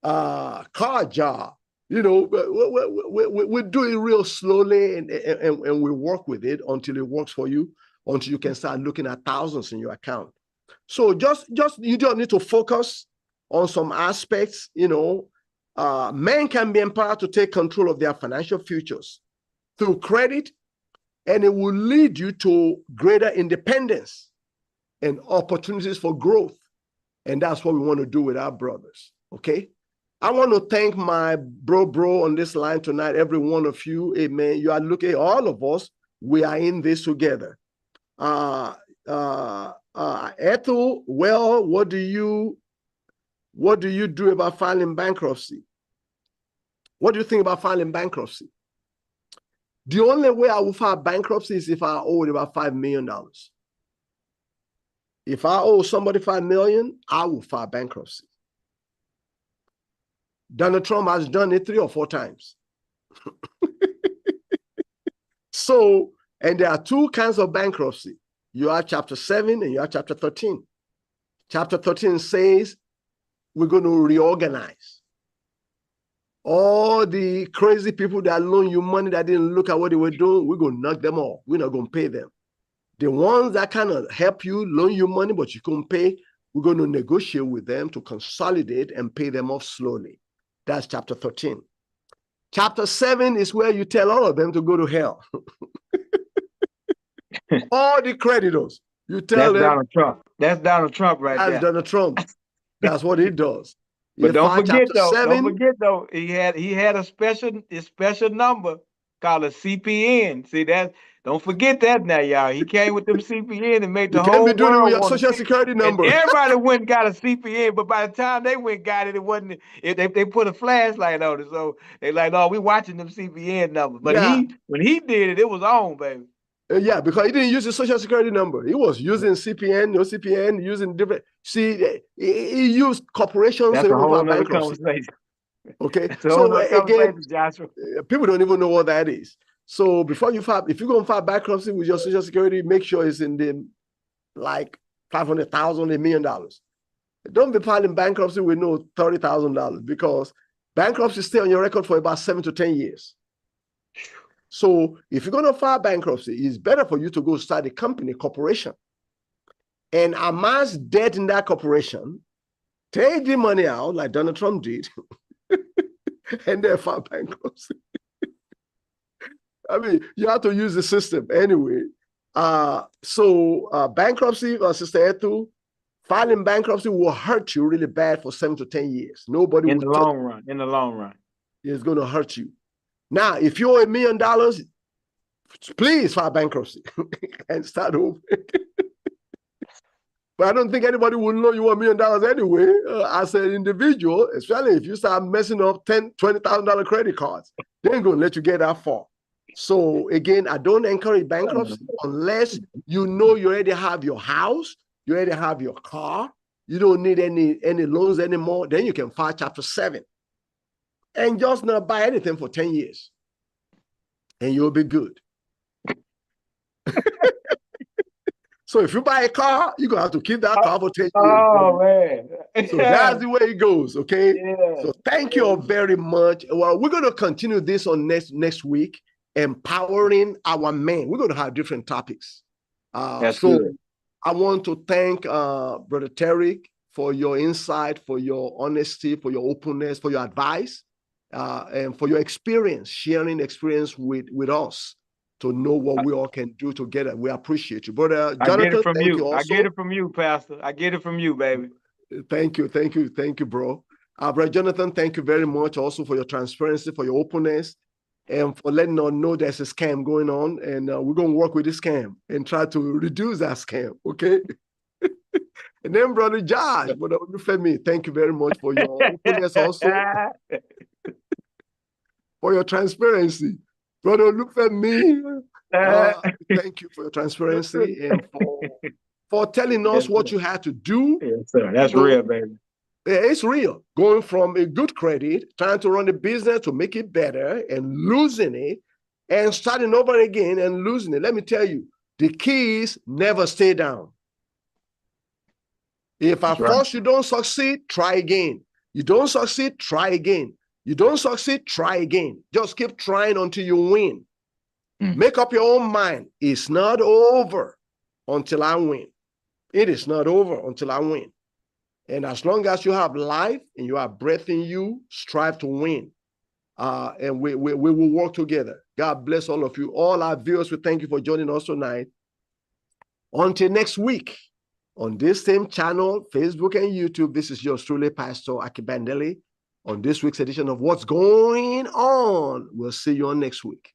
car jar. We do it real slowly and we work with it until it works for you, until you can start looking at thousands in your account. So just you don't need to focus on some aspects. Men can be empowered to take control of their financial futures through credit, and it will lead you to greater independence and opportunities for growth. And that's what we want to do with our brothers. Okay. I want to thank my bro on this line tonight, every one of you. Amen. You are looking, all of us, we are in this together. Ethel, well, what do you do about filing bankruptcy? What do you think about filing bankruptcy? The only way I will file bankruptcy is if I owe about $5 million. If I owe somebody $5 million, I will file bankruptcy. Donald Trump has done it 3 or 4 times. So, and there are 2 kinds of bankruptcy. You have chapter 7 and you have chapter 13. Chapter 13 says we're going to reorganize. All the crazy people that loan you money that didn't look at what they were doing, we're going to knock them off. We're not going to pay them. The ones that kind of help you, loan you money, but you can't pay, we're going to negotiate with them to consolidate and pay them off slowly. That's chapter 13. Chapter 7 is where you tell all of them to go to hell. All the creditors, you tell them. Donald Trump. That's Donald Trump right there. That's Donald Trump. That's what he does. But don't forget though, he had a special number called a CPN. See that? Don't forget that now, y'all. He came with them CPN and made the whole world. You can't be doing it with your social security number. And everybody went and got a CPN, but by the time they went and got it, it wasn't. They put a flashlight on it, so they like, oh, we watching them CPN numbers. But when he did it, it was on, baby. Yeah, because he didn't use the social security number. He was using CPN, no CPN, using different. See, he used corporations. That's a whole other conversation. Okay, so again, people don't even know what that is. So before you file, if you're going to file bankruptcy with your social security, make sure it's in the like $500,000, $1 million. Don't be filing bankruptcy with no $30,000 because bankruptcy stay on your record for about 7 to 10 years. So if you're going to file bankruptcy, it's better for you to go start a company, corporation, and amass debt in that corporation, take the money out like Donald Trump did, and then file bankruptcy. I mean, you have to use the system anyway. So bankruptcy, Sister Ethel, filing bankruptcy will hurt you really bad for 7 to 10 years. Nobody in the long run. In the long run, it's going to hurt you. Now, if you owe $1 million, please file bankruptcy and start over. But I don't think anybody will know you $1 million anyway, as an individual, especially if you start messing up $10,000, $20,000 credit cards. They ain't gonna let you get that far. So again, I don't encourage bankruptcy unless you know you already have your house, you already have your car, you don't need any loans anymore. Then you can file Chapter 7 and just not buy anything for 10 years, and you'll be good. So if you buy a car, you're gonna have to keep that car for 10 years. Oh man. So that's the way it goes, okay? Yeah. So thank you all very much. Well, we're gonna continue this on next week, empowering our men. We're gonna have different topics. That's so good. I want to thank Brother Tarek for your insight, for your honesty, for your openness, for your advice, and for your experience, sharing experience with us, to know what we all can do together. We appreciate you. Brother Jonathan, I get it from thank you. also. I get it from you, Pastor. I get it from you, baby. Thank you, bro. Brother Jonathan, thank you very much also for your transparency, for your openness, and for letting us know there's a scam going on. And we're going to work with this scam and try to reduce that scam, okay? And then Brother Josh, Brother Olufemi, thank you very much for your openness also, for your transparency. Brother Olufemi, thank you for your transparency and for telling us what you had to do. Yes, sir. That's real, baby. It's real. Going from a good credit, trying to run a business to make it better and losing it, and starting over again and losing it. Let me tell you, the key is never stay down. If at first you don't succeed, try again. You don't succeed, try again. You don't succeed, try again. Just keep trying until you win. Make up your own mind. It's not over until I win. It is not over until I win. And as long as you have life and you have breath in you, strive to win. And we will work together. God bless all of you. All our viewers, we thank you for joining us tonight. Until next week, on this same channel, Facebook and YouTube, this is yours truly, Pastor Akibandele, on this week's edition of What's Going On. We'll see you on next week.